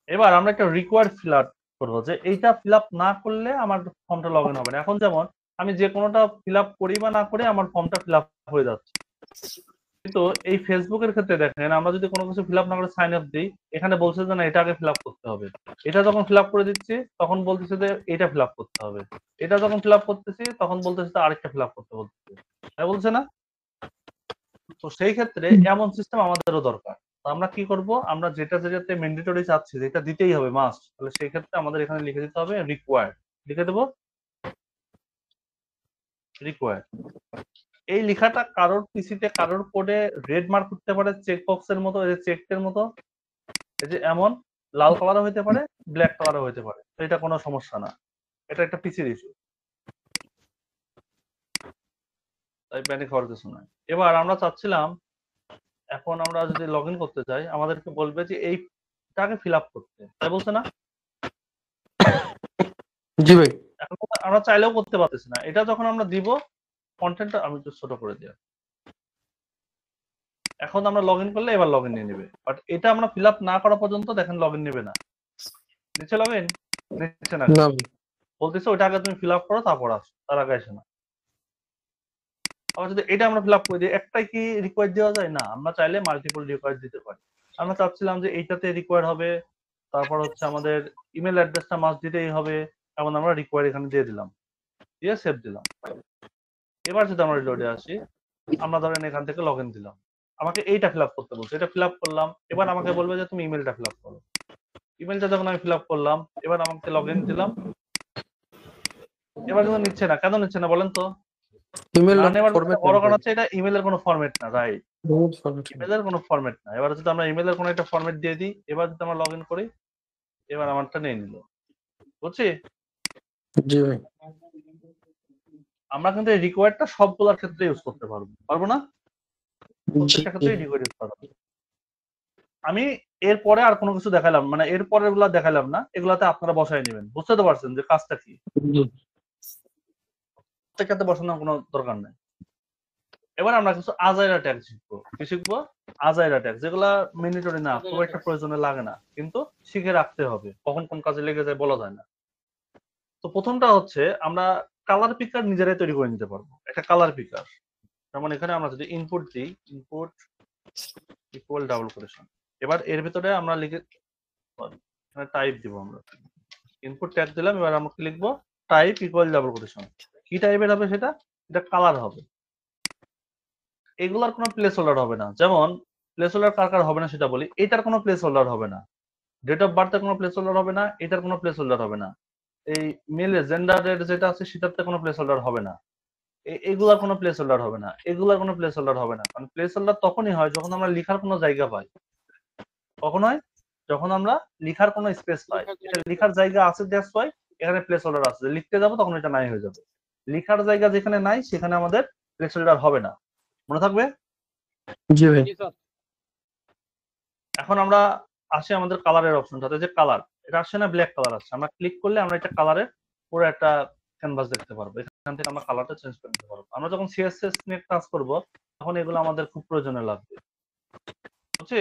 এবার আমরা একটা রিকোয়ার্ড ফিল আপ করবো, যে এইটা ফিল আপ না করলে আমার ফর্মটা লগ ইন হবে না। এখন যেমন আমি যে কোনোটা ফিল আপ করি বা না করি আমার ফর্মটা ফিল আপ হয়ে যাচ্ছে। কিন্তু এই ফেসবুকের ক্ষেত্রে দেখেন আমরা যদি কোনো কিছু ফিল আপ না করে সাইন আপ দিই, এখানে বলছে যে না এটা আগে ফিল আপ করতে হবে। এটা যখন ফিল আপ করে দিচ্ছি তখন বলতেছে যে এটা ফিল আপ করতে হবে। এটা যখন ফিল আপ করতেছি তখন বলতেছে যে আরেকটা ফিল আপ করতে বলতেছে, তাই বলছে না? তো সেই ক্ষেত্রে এমন সিস্টেম আমাদেরও দরকার। তো আমরা কি করব, আমরা যেটাতে ম্যান্ডেটরি চাচ্ছি যেটা দিতেই হবে মাস্ট, তাহলে সেই ক্ষেত্রে আমাদের এখানে লিখে দিতে হবে রিকোয়ার্ড, লিখে দেবো রিকোয়ার্ড। এই লেখাটা কারোর পিসিতে কারোর কোডে রেড মার্ক করতে পারে চেক বক্সের মতো, এই যে চেকের মতো, এই যে এমন লাল কালারও হইতে পারে, ব্ল্যাক কালারও হইতে পারে, তো এটা কোনো সমস্যা না, এটা একটা পিসির ইস্যু, তাই প্যানিক হওয়ার কিছু নাই। এবার আমরা চাচ্ছিলাম এখন আমরা যদি লগ ইন করতে চাই আমাদেরকে বলবে যে এইটাকে ফিল আপ করতে, তাই বলছে না? জি ভাই। এখন আমরা চাইলেও করতে পারতেছি না। এটা যখন আমরা দিব কন্টেন্টটা আমি একটু ছোট করে দিই। এখন আমরা লগ ইন করলে এবার লগ ইন নিয়ে নেবে, বাট এটা আমরা ফিল আপ না করা পর্যন্ত দেখেন লগ ইন নেবে না। নিচে লগ ইন নিচ্ছে না, না বলতেছে ওইটা আগে তুমি ফিল আপ করো তারপর আসো, তার আগে আসে না। আবার যদি এটা আমরা ফিল আপ করে দিই, একটাই কি রিকোয়ার্ড দেওয়া যায় না? আমরা চাইলে মাল্টিপল রিকোয়ার্ড দিতে পারি। আমরা চাচ্ছিলাম যে এইটাতে রিকোয়ার্ড হবে, তারপর হচ্ছে আমাদের ইমেল অ্যাড্রেসটা মাস্ট দিতেই হবে, এখন আমরা রিকোয়ার্ড এখানে দিয়ে দিলাম, দিয়ে সেভ দিলাম। এবার যদি আমরা রিলোডে আসি, আমরা ধরেন এখান থেকে লগ ইন দিলাম, আমাকে এইটা ফিল আপ করতে বলছে, এটা ফিল আপ করলাম। এবার আমাকে বলবে যে তুমি ইমেলটা ফিল আপ করো। ইমেলটা যখন আমি ফিল আপ করলাম, এবার আমাকে লগ ইন দিলাম। এবার কিন্তু নিচ্ছে না, কেন নিচ্ছে না বলেন তো? ইমেল না নেওয়ার ফরম্যাট বড় কারণ হচ্ছে এটা ইমেলের কোনো ফরম্যাট না, রাইট? ফরম্যাট। ইমেলের কোনো ফরম্যাট না। এবার যদি আমরা ইমেলের কোনো একটা ফরম্যাট দিয়ে দিই, এবার যদি আমরা লগ ইন করি, এবার আমারটা নিয়ে নিল, বুঝছি? জি ভাই। আমরা কিন্তু এই রিকোয়ার্ডটা সবগুলোর ক্ষেত্রে ইউজ করতে পারবো না? প্রত্যেকটা ক্ষেত্রে রিকোয়ার্ড ইউজ করা। আমি এরপরে আর কোনো কিছু দেখালাম, মানে এরপরের গুলা দেখালাম না, এগুলাতে আপনারা বসায় নেবেন। বুঝতে তো পারছেন যে কাজটা কি? প্রত্যেকটাতে বসানোর কোনো দরকার নেই। এবার আমরা কিছু আজাইরা ট্যাগ শিখবো। কি শিখবো? আজাইরা ট্যাগ, যেগুলা ম্যান্ডেটরি না, খুব একটা প্রয়োজনে লাগে না, কিন্তু শিখে রাখতে হবে, কখন কোন কাজে লেগে যায় বলা যায় না। তো প্রথমটা হচ্ছে আমরা কালার পিকার নিজেরাই তৈরি করে নিতে পারবো, একটা কালার পিকার। যেমন এখানে আমরা যদি ইনপুট দিই, ইনপুট ইকুয়াল ডাবল কোটেশন, এবার এর ভিতরে আমরা লিখে টাইপ দিব, আমরা ইনপুট ট্যাগ দিলাম, এবার আমরা কি লিখবো? Type equal double quotation. কি টাইপের হবে সেটা? এটা কালার হবে। এগুলার কোনো প্লেস হোল্ডার হবে না। যেমন প্লেস হোল্ডার কার কার হবে না সেটা বলি। এটার কোনো প্লেস হোল্ডার হবে না, ডেট অফ বার্থের কোনো প্লেস হোল্ডার হবে না, এটার কোনো প্লেস হোল্ডার হবে না, এই মেলে জেন্ডারের যেটা আছে সেটাতে কোনো প্লেস হোল্ডার হবে না, এগুলার কোনো প্লেস হোল্ডার হবে না, এগুলার কোনো প্লেস হোল্ডার হবে না। কারণ প্লেস হোল্ডার তখনই হয় যখন আমরা লিখার কোনো জায়গা পাই। কখন হয়? যখন আমরা লিখার কোনো স্পেস পাই। এটা লিখার জায়গা আছে, দ্যাটস ওয়াই এখানে প্লেস হোল্ডার আছে। লিখতে যাব তখন এটা নাই হয়ে যাবে। লিখার জায়গা যেখানে নাই সেখানে আমাদের প্লেস হোল্ডার হবে না, মনে থাকবে? জি ভাই। এখন আমরা আসি আমাদের কালারের অপশনটাতে, যে কালার এটা আসছে না, ব্ল্যাক কালার আছে। আমরা ক্লিক করলে আমরা এটা কালারের পুরো একটা ক্যানভাস দেখতে পারবো। এখান থেকে আমরা কালারটা চেঞ্জ করে নিতে পারবো। আমরা যখন সিএসএস নিয়ে কাজ করব তখন এগুলো আমাদের খুব প্রয়োজনে লাগবে, বুঝছি?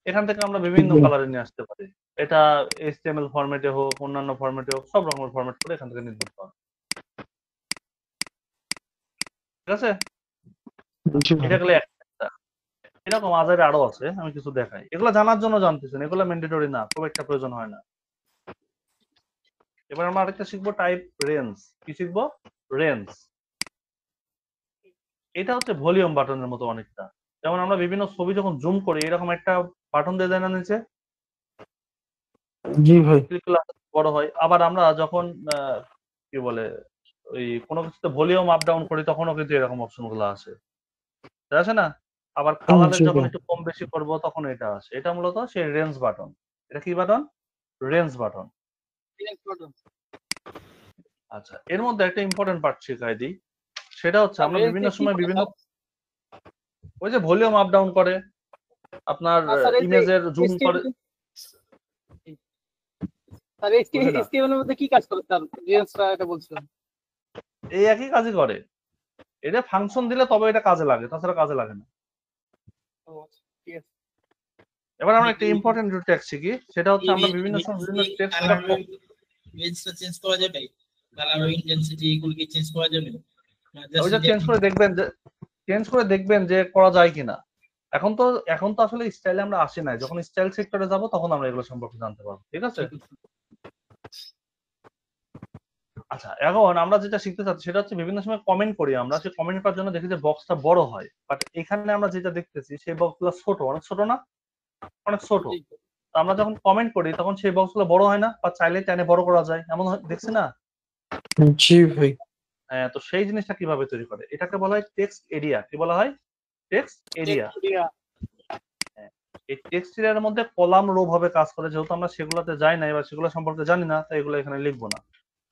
এখান থেকে আমরা বিভিন্ন কালারে নিয়ে আসতে পারি। এটা এইচটিএমএল ফরম্যাটে হোক, অন্যান্য ফরম্যাটে হোক, সব রকমের ফরম্যাট করে এখান থেকে নিতে পারবো। ঠিক আছে? এটা গেলে একটা। এরকম আজারে আরো আছে, আমি কিছু দেখাই। এগুলো জানার জন্য জানতেছেন, এগুলো ম্যান্ডেটরি না, খুব একটা প্রয়োজন হয় না। এবার আমরা আরেকটা শিখবো, টাইপ রেঞ্জ। কি শিখবো? রেঞ্জ। এটা হচ্ছে ভলিউম বাটনের মতো অনেকটা। যেমন আমরা বিভিন্ন ছবি যখন জুম করি এরকম একটা বাটন দিয়ে দেয় না নিচে, জি ভাই। বড় হয়। আবার আমরা যখন কি বলে ওই কোনো কিছুতে ভলিউম আপ ডাউন করি তখনও কিন্তু এরকম অপশন গুলো আসে, আছে না? আবার কালারের যখন একটু কম বেশি করব তখন এটা আসে। এটা মূলত সেই রেঞ্জ বাটন। এটা কি বাটন? Range button. আচ্ছা, এর মধ্যে একটা ইম্পর্টেন্ট পার্ট শিখাই দিই। সেটা হচ্ছে আমরা বিভিন্ন সময় বিভিন্ন, ওই যে ভলিউম আপ ডাউন করে, আপনার ইমেজের জুম করে। আর এইচটিএমএল এর মধ্যে কি কাজ করে স্যার? রেঞ্জটা এটা বলছিলাম। এই একই কাজই করে। এটা ফাংশন দিলে তবে এটা কাজে লাগে, তাছাড়া কাজে লাগে না। ঠিক আছে। এবার আমরা একটা ইম্পর্টেন্ট ট্যাগ শিখি, সেটা হচ্ছে আমরা বিভিন্ন সময় বিভিন্ন টেক্সট রেঞ্জটা চেঞ্জ করা যাবে, কালার ও ইন্টেন্সিটি এগুলো কি চেঞ্জ করা যাবে? ওইটা চেঞ্জ করে দেখবেন যে চেঞ্জ করে দেখবেন যে করা যায় কিনা। এখন তো আসলে স্টাইলে আমরা আসি নাই, যখন স্টাইল সেক্টরে যাব তখন আমরা এগুলো সম্পর্কে জানতে পারবো, ঠিক আছে? আচ্ছা, এখন আমরা যেটা শিখতে চাচ্ছি সেটা হচ্ছে বিভিন্ন সময় কমেন্ট করি আমরা, সেই কমেন্ট করার জন্য দেখি যে বক্সটা বড় হয়, বাট এখানে আমরা যেটা দেখতেছি সেই বক্সগুলো ছোট, অনেক ছোট না, অনেক ছোট। তো আমরা যখন কমেন্ট করি তখন সেই বক্সগুলো বড় হয় না, বা চাইলে টেনে বড় করা যায়, এমন দেখছি না? জি ভাই। হ্যাঁ, তো সেই জিনিসটা কিভাবে তৈরি করে, এটাকে বলা হয় টেক্সট এরিয়া। কি বলা হয়? Text area. এই টেক্সট এরিয়ার মধ্যে কলাম রো ভাবে কাজ করে, যেহেতু আমরা সেগুলোতে যাই না এবার সেগুলো সম্পর্কে জানি না, তাই এগুলো এখানে লিখবো না।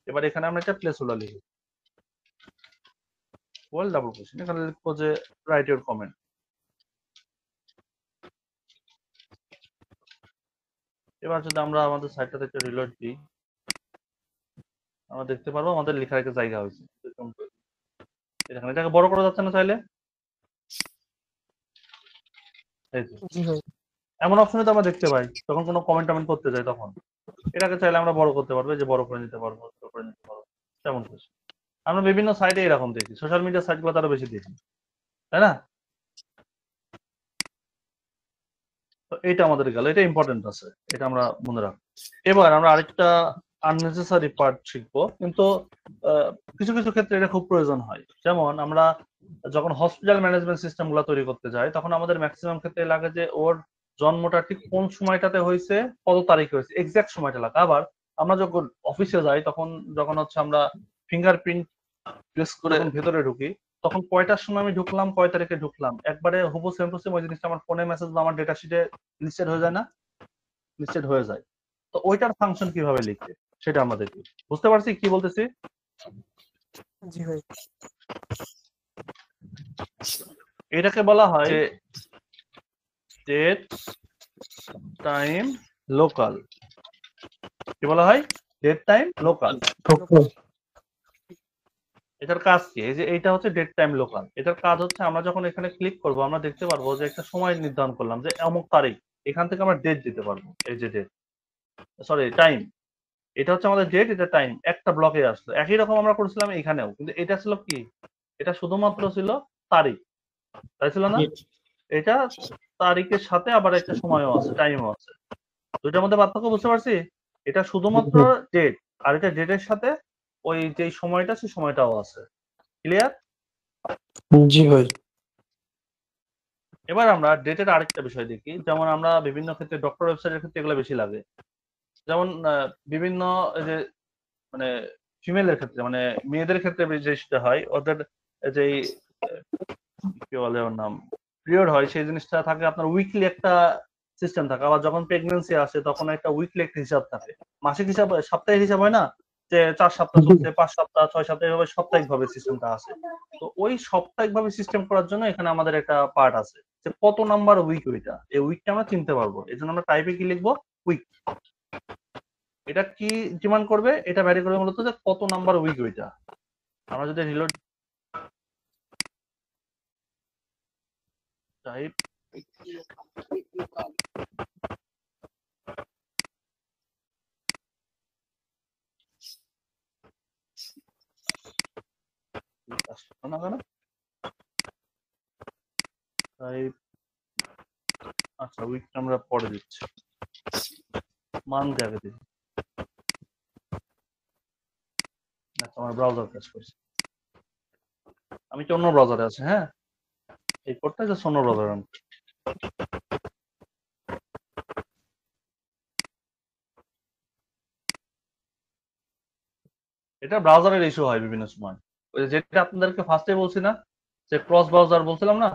এবার এখানে আমরা একটা প্লেস হোল্ডার লিখি, ওয়েল ডাবল কোশ্চেন, এখানে লিখবো যে রাইট ইউর কমেন্ট। এবার যদি আমরা আমাদের সাইটটাতে একটা রিলোড দিই, আমরা দেখতে পারবো আমাদের লেখার একটা জায়গা হয়েছে। এখানে এটাকে বড় করা যাচ্ছে না চাইলে, এই যে জি ভাই। এমন অপশনে তো আমরা দেখতে পাই যখন কোনো কমেন্ট টমেন্ট করতে যাই, তখন এটাকে চাইলে আমরা বড় করতে পারবো, যে বড় করে নিতে পারবো, ছোট করে নিতে পারবো, তেমন কিছু। আমরা বিভিন্ন সাইটে এরকম দেখি, সোশ্যাল মিডিয়া সাইটগুলো তারা বেশি দেখি, তাই না? তো এটা আমাদের গেল, এটা ইম্পর্টেন্ট আছে, এটা আমরা মনে রাখবো। এবার আমরা আরেকটা আননেসেসারি পার্ট শিখবো, কিন্তু কিছু কিছু ক্ষেত্রে এটা খুব প্রয়োজন হয়। যেমন আমরা যখন হসপিটাল ম্যানেজমেন্ট সিস্টেম গুলা তৈরি করতে যাই, তখন আমাদের ম্যাক্সিমাম ক্ষেত্রে লাগে যে ওর জন্মটা ঠিক কোন সময়টাতে হয়েছে, কত তারিখে হয়েছে, এক্সাক্ট সময়টা লাগে। আবার আমরা যখন অফিসে যাই তখন যখন হচ্ছে আমরা ফিঙ্গারপ্রিন্ট প্রেস করে ভেতরে ঢুকি, তখন কয়টার সময় আমি ঢুকলাম, কয় তারিখে ঢুকলাম, একবারে হুবহু সেম টু সেম ওই জিনিসটা আমার ফোনে মেসেজ বা আমার ডেটা শিটে লিস্টেড হয়ে যায় না? লিস্টেড হয়ে যায়। তো ওইটার ফাংশন কিভাবে লিখবে সেটা আমরা দেখি। বুঝতে পারছি কি বলতেছি? জি ভাই। এটাকে বলা হয় ডেট টাইম লোকাল। কি বলা হয়? Date time local. এটার কাজ কি? এই যে এইটা হচ্ছে ডেট টাইম লোকাল। এটার কাজ হচ্ছে আমরা যখন এখানে ক্লিক করব আমরা দেখতে পারবো যে একটা সময় নির্ধারণ করলাম যে অমুক তারিখ, এখান থেকে আমরা ডেট দিতে পারবো। এই যে ডেট, সরি টাইম, এটা হচ্ছে আমাদের ডেট, এটা টাইম, একটা ব্লকে আসলো। একই রকম আমরা করেছিলাম এখানেও, কিন্তু এটা ছিল কি, এটা শুধুমাত্র ছিল তারিখ, তাই ছিল না? এটা তারিখের সাথে আবার একটা সময়ও আছে, টাইমও আছে। দুইটার মধ্যে পার্থক্য বুঝতে পারছি? এটা শুধুমাত্র ডেট, আর এটা ডেটের সাথে ওই যে সময়টা সেই সময়টাও আছে। ক্লিয়ার? জি ভাই। এবার আমরা ডেটের আরেকটা বিষয় দেখি, যেমন আমরা বিভিন্ন ক্ষেত্রে ডক্টর ওয়েবসাইটের ক্ষেত্রে এগুলো বেশি লাগে। যেমন বিভিন্ন যে মানে ফিমেলের ক্ষেত্রে, মানে মেয়েদের ক্ষেত্রে যেটা হয়, ওদের যে কি বলে ওর নাম, পিরিয়ড হয়, সেই জিনিসটা থাকে আপনার উইকলি একটা সিস্টেম থাকে। আবার যখন প্রেগন্যান্সি আসে তখন একটা উইকলি একটা হিসাব থাকে, মাসিক হিসাব, সাপ্তাহিক হিসাব হয় না, যে 4 সপ্তাহ চলছে, 5 সপ্তাহ, 6 সপ্তাহ, এভাবে সাপ্তাহিক ভাবে সিস্টেমটা আসে। তো ওই সাপ্তাহিক ভাবে সিস্টেম করার জন্য এখানে আমাদের একটা পার্ট আছে যে কত নাম্বার উইক ওইটা, এই উইকটা আমরা চিনতে পারবো। এই জন্য আমরা টাইপে কি লিখবো? উইক। এটা কি ডিমান্ড করবে? এটা ভ্যারি করবে মূলত যে কত নাম্বার উইক ওইটা। আমরা যদি রিলোড টাইপ আচ্ছা, উইকটা আমরা পরে দিচ্ছি, মান্থ আগে দিই। আচ্ছা, আমার ব্রাউজার কাজ করছে, আমি কি অন্য ব্রাউজারে আছে? হ্যাঁ, এই কোডটা জাস্ট অন্য ব্রাউজারে। এটা ব্রাউজারের ইস্যু হয় বিভিন্ন সময়। ওই যেটা আপনাদেরকে ফার্স্টে বলছি না, যে ক্রস ব্রাউজার বলছিলাম না,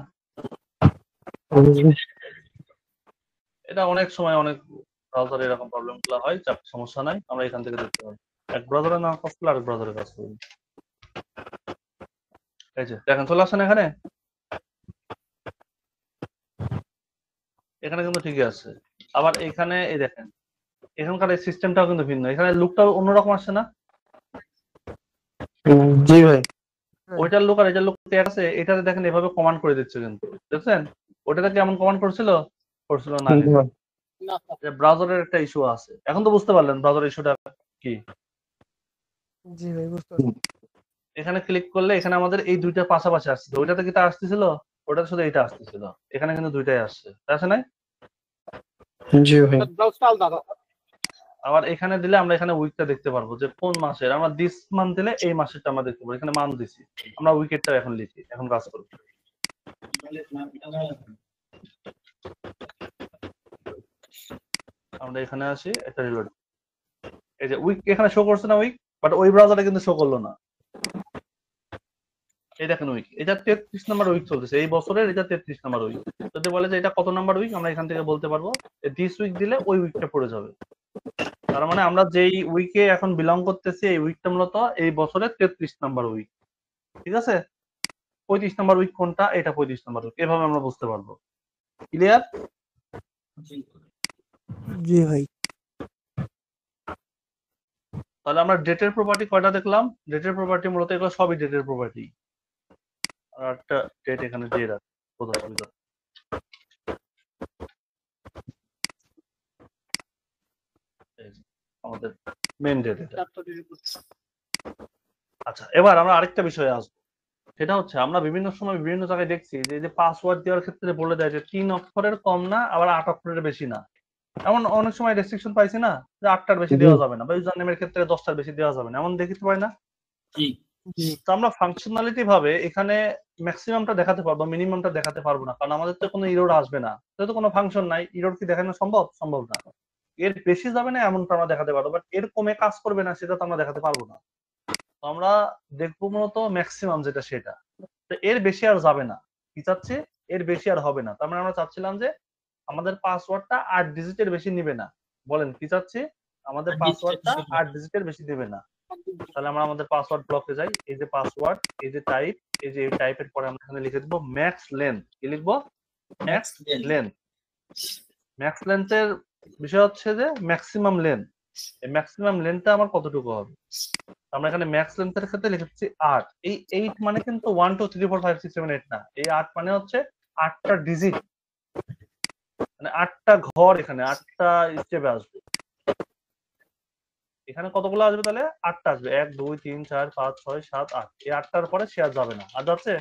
এটা অনেক সময় অনেক ব্রাউজারে এরকম প্রবলেম গুলো হয়। সমস্যা নাই, আমরা এখান থেকে দেখতে পাবো। এক ব্রাউজারে না কাজ করলে আরেক ব্রাউজারে কাজ করবে। এই যে দেখেন চলে আসেন এখানে, এখানে কিন্তু ঠিকই আছে। আবার এখানে এই দেখেন, এখানকার এই সিস্টেমটাও কিন্তু ভিন্ন, এখানে লুকটাও অন্যরকম আসছে না? জি ভাই। ওইটার লুক আর এটার লুক এক আছে। এটাতে দেখেন এভাবে কমান্ড করে দিচ্ছে, কিন্তু দেখছেন ওটাতে কেমন কমান্ড করছিল না? ব্রাউজারের একটা ইস্যু আছে। এখন তো বুঝতে পারলেন ব্রাউজার ইস্যুটা কি? জি ভাই বুঝতে পারছি। এখানে ক্লিক করলে এখানে আমাদের এই দুইটা পাশাপাশি আসছে, ওইটাতে কি তা আসতেছিল, ওটাতে শুধু এইটা আসতেছিল, এখানে কিন্তু দুইটাই আসছে, তাই আছে নাই? জি ভাই। ব্রাউজটা আলাদা। আবার এখানে দিলে আমরা এখানে উইকটা দেখতে পারবো যে কোন মাসের, আমরা দিস মান্থ দিলে এই মাসেরটা আমরা দেখতে পাবো, এখানে মান দিছি, আমরা উইকেটটা এখন লিখি, এখন কাজ করবো। আমরা এখানে আসি, এটা রিলোড, এই যে উইক এখানে শো করছে না উইক, বাট ওই ব্রাউজারে কিন্তু শো করলো না। এই দেখেন উইক, এটা 33 নাম্বার উইক চলতেছে এই বছরের, এটা 33 নাম্বার উইক। যদি বলে যে এটা কত নাম্বার উইক, আমরা এখান থেকে বলতে পারবো দিস উইক দিলে ওই উইকটা পড়ে যাবে। তার মানে আমরা যেই উইকে এখন বিলং করতেছি এই উইকটা মূলত এই বছরের 33 নাম্বার উইক, ঠিক আছে? 35 নাম্বার উইক কোনটা, এটা 35 নাম্বার উইক, এভাবে আমরা বুঝতে পারবো। ক্লিয়ার? জি ভাই। তাহলে আমরা ডেটের প্রপার্টি কয়টা দেখলাম? ডেটের প্রপার্টি মূলত এগুলো সবই ডেটের প্রপার্টি। আর একটা ডেট এখানে দিয়ে রাখ, বোঝার সুবিধা। আমাদের মেইন ডেট এটা। আচ্ছা, এবার আমরা আরেকটা বিষয়ে আসবো, সেটা হচ্ছে আমরা বিভিন্ন সময় বিভিন্ন জায়গায় দেখছি যে এই যে পাসওয়ার্ড দেওয়ার ক্ষেত্রে বলে দেয় যে 3 অক্ষরের কম না, আবার 8 অক্ষরের বেশি না। এমন অনেক সময় রেস্ট্রিকশন পাইছি না যে 8টার বেশি দেওয়া যাবে না, বা ইউজার নেমের ক্ষেত্রে 10টার বেশি দেওয়া যাবে না, এমন দেখিতে পাই না? তো আমরা ফাংশনালিটি ভাবে এখানে ম্যাক্সিমামটা দেখাতে পারবো, মিনিমামটা দেখাতে পারবো না, কারণ আমাদের তো কোনো এরর আসবে না, যেহেতু কোনো ফাংশন নাই, এরর কি দেখানো সম্ভব? সম্ভব না। এর বেশি যাবে না এমনটা আমরা দেখাতে পারবো, বাট এর কমে কাজ করবে না সেটা তো আমরা দেখাতে পারবো না। তো আমরা দেখবো মূলত ম্যাক্সিমাম যেটা সেটা, তো এর বেশি আর যাবে না। কি চাচ্ছে? এর বেশি আর হবে না। তার মানে আমরা চাচ্ছিলাম যে আমাদের পাসওয়ার্ডটা 8 ডিজিটের বেশি নিবে না। বলেন কি চাচ্ছি? আমাদের পাসওয়ার্ডটা 8 ডিজিটের বেশি দিবে না। তাহলে আমরা আমাদের পাসওয়ার্ড ব্লকে যাই, এই যে পাসওয়ার্ড, এই যে টাইপ, এই যে এই টাইপের পরে আমরা এখানে লিখে দেব ম্যাক্স লেন্থ। কি লিখবো? Max length. ম্যাক্স লেন্থের বিষয় হচ্ছে যে ম্যাক্সিমাম লেন্থ, এই ম্যাক্সিমাম লেন্থটা আমার কতটুকু হবে? আমরা এখানে ম্যাক্স লেন্থের ক্ষেত্রে লিখেছি 8। এই 8 মানে কিন্তু 1 2 3 4 5 6 7 8 না, এই 8 মানে হচ্ছে 8টা ডিজিট, মানে 8টা ঘর, এখানে 8টা স্টেপে আসবে। এখানে কতগুলো আসবে তাহলে? 8টা আসবে, 1 2 3 4 5 6 7 8, এই 8টার পরে শেয়ার যাবে না। আর যাচ্ছে?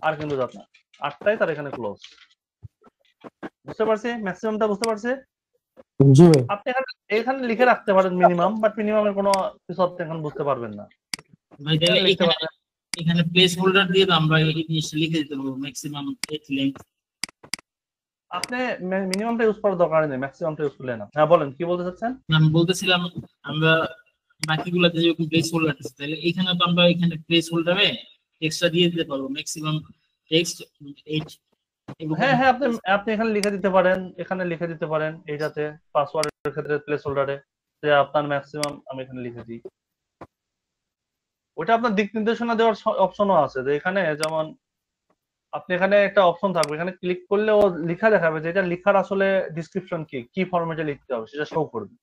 আর কিন্তু যাচ্ছে না, 8টাই তার এখানে ক্লোজ। বুঝতে পারছি? ম্যাক্সিমামটা বুঝতে পারছি? জি ভাই। আপনি এখানে লিখে রাখতে পারেন মিনিমাম, বাট মিনিমামের কোনো কিছু আপনি এখন বুঝতে পারবেন না। ভাই তাহলে লিখতে পারেন। এখানে প্লেস হোল্ডার দিয়ে তো আমরা এই জিনিসটা লিখে দিতে পারবো, ম্যাক্সিমাম এজ লেন্থ। আপনি মিনিমামটা ইউজ করার দরকার নেই, ম্যাক্সিমামটা ইউজ করলে না। হ্যাঁ বলেন, কি বলতে চাচ্ছেন? আমি বলতেছিলাম আমরা বাকিগুলোতে যেরকম প্লেস হোল্ডার আছে, তাহলে এখানে তো আমরা এখানে প্লেস হোল্ডারে এক্সট্রা দিয়ে দিতে পারবো ম্যাক্সিমাম টেক্সট 8। হ্যাঁ হ্যাঁ, আপনি আপনি এখানে লিখে দিতে পারেন, এখানে লিখে দিতে পারেন এইটাতে পাসওয়ার্ডের ক্ষেত্রে প্লেস হোল্ডারে যে আপনার ম্যাক্সিমাম আমি এখানে লিখে দিই। ওটা আপনার দিক নির্দেশনা দেওয়ার অপশনও আছে, যে এখানে যেমন আপনি এখানে একটা অপশন থাকবে, এখানে ক্লিক করলে ও লেখা দেখাবে যে এটা লেখার আসলে ডেসক্রিপশন কি, কি ফরম্যাটে লিখতে হবে সেটা শো করবে,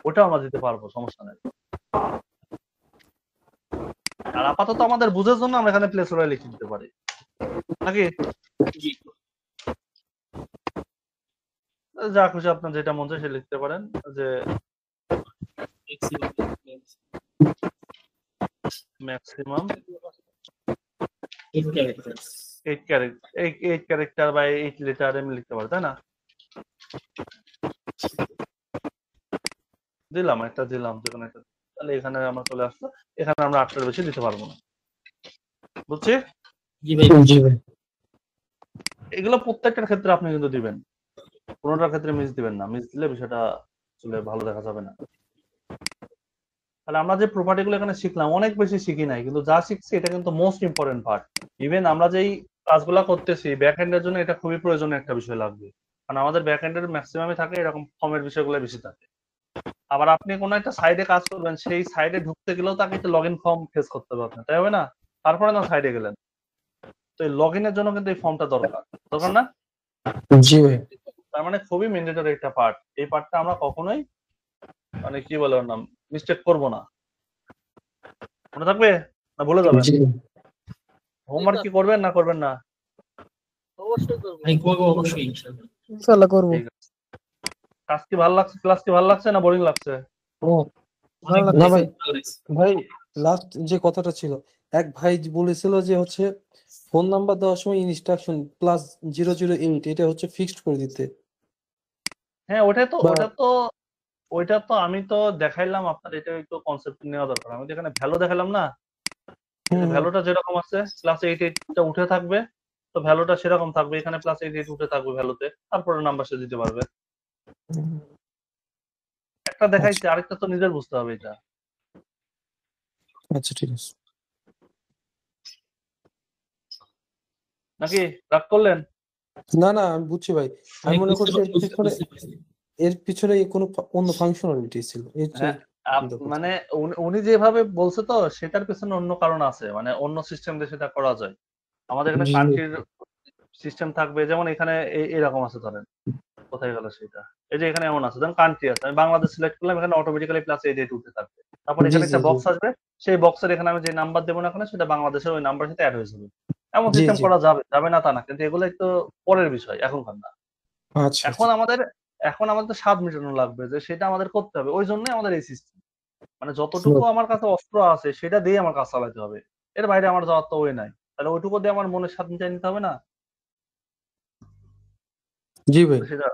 ওটা আমরা দিতে পারবো, সমস্যা নেই। আর আপাতত আমাদের বুঝার জন্য আমরা এখানে প্লেস হোল্ডার লিখে দিতে পারি নাকি? যা খুশি আপনার যেটা মন চায় সেটা লিখতে পারেন, যে ম্যাক্সিমাম 8 ক্যারেক্টার বা 8 লেটার আমি লিখতে পারি, তাই না? দিলাম একটা, দিলাম যেকোনো একটা, তাহলে এখানে আমরা চলে আসলো, এখানে আমরা 8টার বেশি দিতে পারবো না। বুঝছি? জি ভাই। জি ভাই। এগুলো প্রত্যেকটার ক্ষেত্রে আপনি কিন্তু দিবেন, কোনোটার ক্ষেত্রে মিস দিবেন না, মিস দিলে বিষয়টা আসলে ভালো দেখা যাবে না। তাহলে আমরা যে প্রপার্টি গুলো এখানে শিখলাম, অনেক বেশি শিখি নাই, কিন্তু যা শিখছি এটা কিন্তু মোস্ট ইম্পর্টেন্ট পার্ট। ইভেন আমরা যেই কাজগুলো করতেছি ব্যাক এন্ডের জন্য এটা খুবই প্রয়োজনীয় একটা বিষয় লাগবে, কারণ আমাদের ব্যাক এন্ডের ম্যাক্সিমামে থাকে এরকম ফর্মের বিষয়গুলো বেশি থাকে। আবার আপনি কোনো একটা সাইডে কাজ করবেন, সেই সাইডে ঢুকতে গেলেও তাকে একটা লগ ইন ফর্ম ফেস করতে হবে আপনার, তাই হবে না? তারপরে না সাইডে গেলেন, তো এই লগ ইনের জন্য কিন্তু এই ফর্মটা দরকার, দরকার না? জি ভাই। তার মানে খুবই ম্যান্ডেটরি একটা পার্ট, এই পার্টটা আমরা কখনোই মানে কি বলে ওর নাম মিস্টেক করবো না। মনে থাকবে না ভুলে যাবেন? জি। হোমওয়ার্ক কি করবেন না করবেন না? অবশ্যই করবো। ভাই করবো অবশ্যই ইনশাআল্লাহ। ইনশাআল্লাহ করবো। ঠিক আছে। কাজ কি ভালো লাগছে, ক্লাস কি ভালো লাগছে না বোরিং লাগছে? ও অনেক ভালো না লাগছে। ভাই, ভালো লাগছে। ভাই লাস্ট যে কথাটা ছিল, এক ভাই বলেছিল যে হচ্ছে ফোন নাম্বার দেওয়ার সময় ইনস্ট্রাকশন +008 এটা হচ্ছে ফিক্সড করে দিতে, হ্যাঁ, বা ওইটা তো আমি তো দেখাইলাম আপনার, এটা একটু কনসেপ্ট নেওয়া দরকার। আমি তো এখানে ভ্যালু দেখালাম না, এই যে হুম ভ্যালুটা যেরকম আছে +88টা উঠে থাকবে, তো ভ্যালুটা সেরকম থাকবে, এখানে +88 উঠে থাকবে ভ্যালুতে, তারপরে নাম্বার সে দিতে পারবে। হুম, একটা আচ্ছা দেখাইছি, আরেকটা তো নিজের বুঝতে হবে এটা, আচ্ছা ঠিক আছে। নাকি রাগ করলেন? না না আমি বুঝছি ভাই, আমি মনে করছি বুঝতে পারছি। এর পিছনে কোনো অন্য ফাংশনালিটি ছিল এর হ্যাঁ, চিন্তা করছি। মানে উনি যেভাবে বলছে তো সেটার পেছনে অন্য কারণ আছে, মানে অন্য সিস্টেম দিয়ে সেটা করা যায়। আমাদের এখানে জি কান্ট্রির সিস্টেম থাকবে, যেমন এখানে এরকম আছে ধরেন, কোথায় গেল সেটা, এই যে এখানে এমন আছে, যেমন কান্ট্রি আছে, আমি বাংলাদেশ সিলেক্ট করলাম, এখানে অটোমেটিক্যালি +88 উঠতে থাকবে, তারপর জি এখানে জি একটা জি বক্স আসবে, সেই বক্সের এখানে আমি যে নাম্বার দেবো না কেন সেটা বাংলাদেশের ওই নাম্বারের সাথে অ্যাড হয়ে যাবে। এমন জি সিস্টেম জি করা যাবে না তা না, কিন্তু এগুলো একটু পরের বিষয়, এখনকার না। আচ্ছা এখন আচ্ছা আমাদের এখন আমাদের স্বাদ মেটানো লাগবে, যে সেটা আমাদের করতে হবে, ওই জন্যই আমাদের এই সিস্টেম। মানে যতটুকু আমার কাছে অস্ত্র আছে সেটা দিয়ে আমার কাজ চালাতে হবে, এর বাইরে আমার যাওয়ার তো ওয়ে নাই। তাহলে ওইটুকু দিয়ে আমার মনের স্বাদ মিটাই নিতে হবে না? জি ভাই। তো সেটা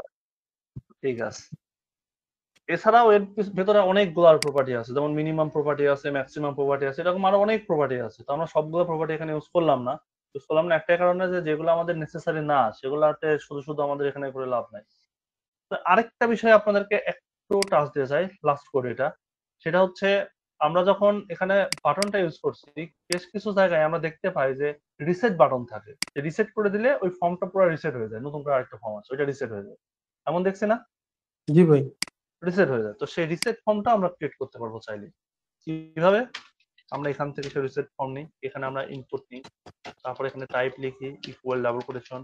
ঠিক আছে। এছাড়াও এর ভেতরে অনেকগুলো প্রপার্টি আছে, যেমন মিনিমাম প্রপার্টি আছে, ম্যাক্সিমাম প্রপার্টি আছে, এরকম আরো অনেক প্রপার্টি আছে। তো আমরা সবগুলো প্রপার্টি এখানে ইউজ করলাম না। ইউজ করলাম না একটাই কারণে, যে যেগুলো আমাদের নেসেসারি না সেগুলাতে শুধু শুধু আমাদের এখানে করে লাভ নাই। তো আরেকটা বিষয় আপনাদেরকে একটু টাচ দিয়ে যাই, লাস্ট করে এটা, সেটা হচ্ছে আমরা যখন এখানে বাটনটা ইউজ করছি, বেশ কিছু জায়গায় আমরা দেখতে পাই যে রিসেট বাটন থাকে, যে রিসেট করে দিলে ওই ফর্মটা পুরো রিসেট হয়ে যায়, নতুন করে আরেকটা ফর্ম আছে ওইটা রিসেট হয়ে যায়, এমন দেখছি না? জি ভাই। রিসেট হয়ে যায়। তো সেই রিসেট ফর্মটা আমরা ক্রিয়েট করতে পারবো চাইলে। কিভাবে? আমরা এখান থেকে সেই রিসেট ফর্ম নিই, এখানে আমরা ইনপুট নিই, তারপর এখানে টাইপ লিখি ইকুয়াল ডাবল কোটেশন,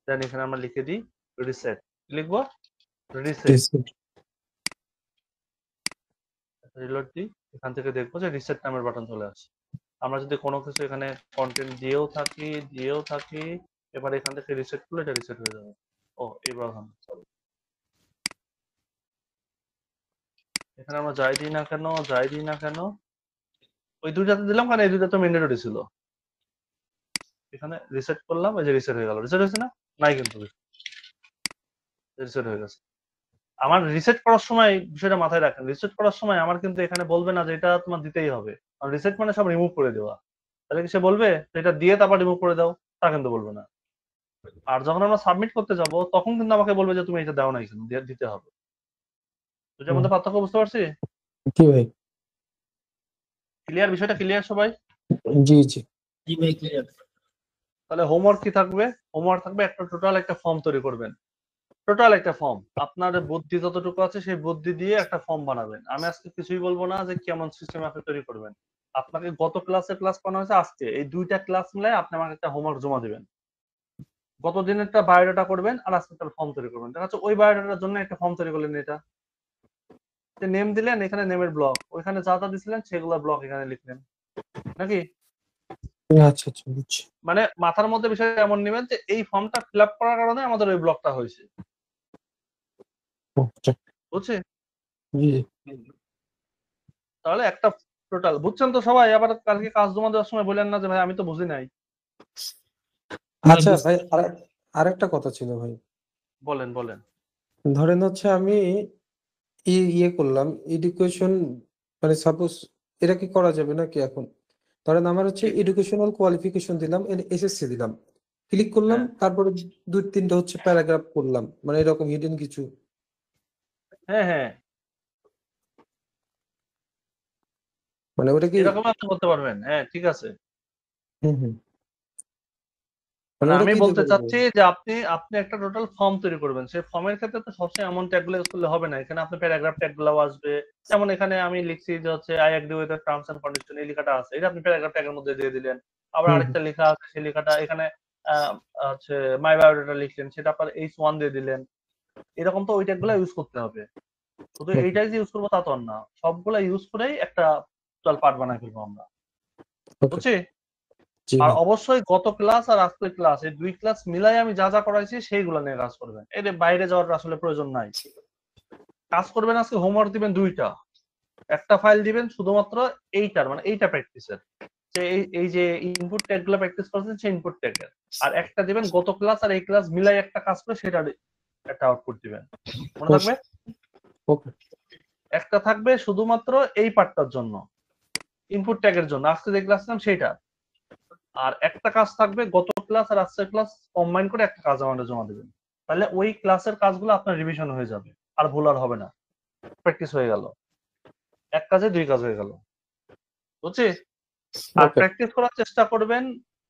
দেন এখানে আমরা লিখে দিই রিসেট, লিখবো রিসেট, রিলোড দিই, এখান থেকে দেখবো যে রিসেট নামের বাটন চলে আসে। আমরা যদি কোনো কিছু এখানে কন্টেন্ট দিয়েও থাকি, এবার এখান থেকে রিসেট করলে এটা রিসেট হয়ে যাবে। ও এবার সরি, এখানে আমরা যাই দিই না কেন, ওই দুইটাতে দিলাম কারণ এই দুইটা তো ম্যান্ডেটরি ছিল। এখানে রিসেট করলাম, এই যে রিসেট হয়ে গেল, রিসেট হয়েছে না? নাই কিন্তু রিসেট হয়ে গেছে। আমার রিসেট করার সময় বিষয়টা মাথায় রাখেন, রিসেট করার সময় আমার কিন্তু এখানে বলবে না যে এটা তোমার দিতেই হবে, কারণ রিসেট মানে সব রিমুভ করে দেওয়া। তাহলে কি সে বলবে যে এটা দিয়ে তারপর রিমুভ করে দাও? তা কিন্তু বলবে না। আর যখন আমরা সাবমিট করতে যাব তখন কিন্তু আমাকে বলবে যে তুমি এটা দাও নাই, কিন্তু দিতে হবে। দুটোর মধ্যে পার্থক্য বুঝতে পারছি? জি ভাই। ক্লিয়ার? বিষয়টা ক্লিয়ার সবাই? জি জি জি ভাই, ক্লিয়ার। তাহলে হোমওয়ার্ক কি থাকবে? হোমওয়ার্ক থাকবে একটা টোটাল একটা ফর্ম তৈরি করবেন, টোটাল একটা ফর্ম, আপনার বুদ্ধি যতটুকু আছে সেই বুদ্ধি দিয়ে একটা ফর্ম বানাবেন। আমি আজকে কিছুই বলবো না যে কেমন সিস্টেম আপনি তৈরি করবেন। আপনাকে গত ক্লাসে ক্লাস করানো হয়েছে, আজকে এই দুইটা ক্লাস মিলে আপনি আমাকে একটা হোমওয়ার্ক জমা দিবেন। গত দিনেরটা বায়োডাটা করবেন আর আজকে একটা ফর্ম তৈরি করবেন। দেখা যাচ্ছে ওই বায়োডাটার জন্য একটা ফর্ম তৈরি করলেন, এটা নেম দিলেন, এখানে নেমের ব্লক, ওইখানে যা যা দিছিলেন সেগুলো ব্লক এখানে লিখলেন, নাকি? আচ্ছা আচ্ছা বুঝছি। মানে মাথার মধ্যে বিষয় এমন নেবেন যে এই ফর্মটা ফিল আপ করার কারণে আমাদের ওই ব্লকটা হয়েছে, আচ্ছা, বুঝছি? জি তাহলে একটা টোটাল বুঝছেন তো সবাই? আবার কালকে কাজ জমা দেওয়ার সময় বললেন না যে ভাই আমি তো বুঝি নাই। আচ্ছা ভাই, আরেকটা কথা ছিল ভাই। বলেন। ধরেন হচ্ছে আমি ইয়ে করলাম এডুকেশন, মানে সাপোজ এটা কি করা যাবে নাকি এখন? ধরেন আমার হচ্ছে এডুকেশনাল কোয়ালিফিকেশন দিলাম, এসএসসি দিলাম, ক্লিক করলাম, হ্যাঁ তারপরে 2-3টা হচ্ছে প্যারাগ্রাফ করলাম, মানে এরকম হিডেন কিছু, হ্যাঁ, মানে ওটা কি? এরকম আপনি করতে পারবেন, হ্যাঁ ঠিক আছে। হুম হুম, মানে মানে ওটা আমি কি দিয়ে বলতে করবো? চাচ্ছি যে আপনি একটা টোটাল ফর্ম তৈরি করবেন, সেই ফর্মের ক্ষেত্রে তো সবসময় এমন ট্যাগ গুলো ইউজ করলে হবে না, এখানে আপনি প্যারাগ্রাফ ট্যাগ গুলো আসবে। যেমন এখানে আমি লিখছি যে হচ্ছে I agree with the terms and condition, এই লেখাটা আছে, এটা আপনি প্যারাগ্রাফ ট্যাগের মধ্যে দিয়ে দিলেন। আবার হুম হুম, আরেকটা লেখা আছে, সেই লেখাটা এখানে হচ্ছে মাই বায়োডাটা লিখলেন, সেটা আপনার H1 দিয়ে দিলেন। এরকম তো ওই ট্যাগ গুলো ইউজ করতে হবে। শুধু ওকে, এইটাই যে ইউজ করবো তা তো আর না, সবগুলা ইউজ করেই একটা টোটাল পার্ট বানাই ফেলবো আমরা, ওকে, বুঝছি? জি আর ভাই। অবশ্যই গত ক্লাস আর আজকের ক্লাস এই দুই ক্লাস মিলাই আমি যা যা করাইছি সেইগুলো নিয়ে কাজ করবেন, এর বাইরে যাওয়ার আসলে প্রয়োজন নাই। কাজ করবেন, আজকে হোমওয়ার্ক দিবেন 2টা, একটা ফাইল দিবেন শুধুমাত্র এইটার মানে এইটা প্র্যাকটিসের, যে এই যে ইনপুট ট্যাগ গুলো প্র্যাকটিস করছেন সেই ইনপুট ট্যাগের, আর একটা দিবেন গত ক্লাস আর এই ক্লাস মিলাই একটা কাজ করে সেটার একটা আউটপুট দিবেন। মনে থাকবে? ওকে। একটা থাকবে শুধুমাত্র এই পার্টটার জন্য, ইনপুট ট্যাগের জন্য, আজকে যে ক্লাস নিলাম সেইটা, আর একটা কাজ থাকবে গত ক্লাস আর আজকের ক্লাস কম্বাইন করে একটা কাজ আমাদের জমা দেবেন। তাহলে ওই ক্লাসের কাজগুলো আপনার রিভিশন হয়ে যাবে, আর ভুল আর হবে না, প্র্যাকটিস হয়ে গেল, এক কাজে দুই কাজ হয়ে গেল। বুঝছিস? আর ওকে। প্র্যাকটিস করার চেষ্টা করবেন,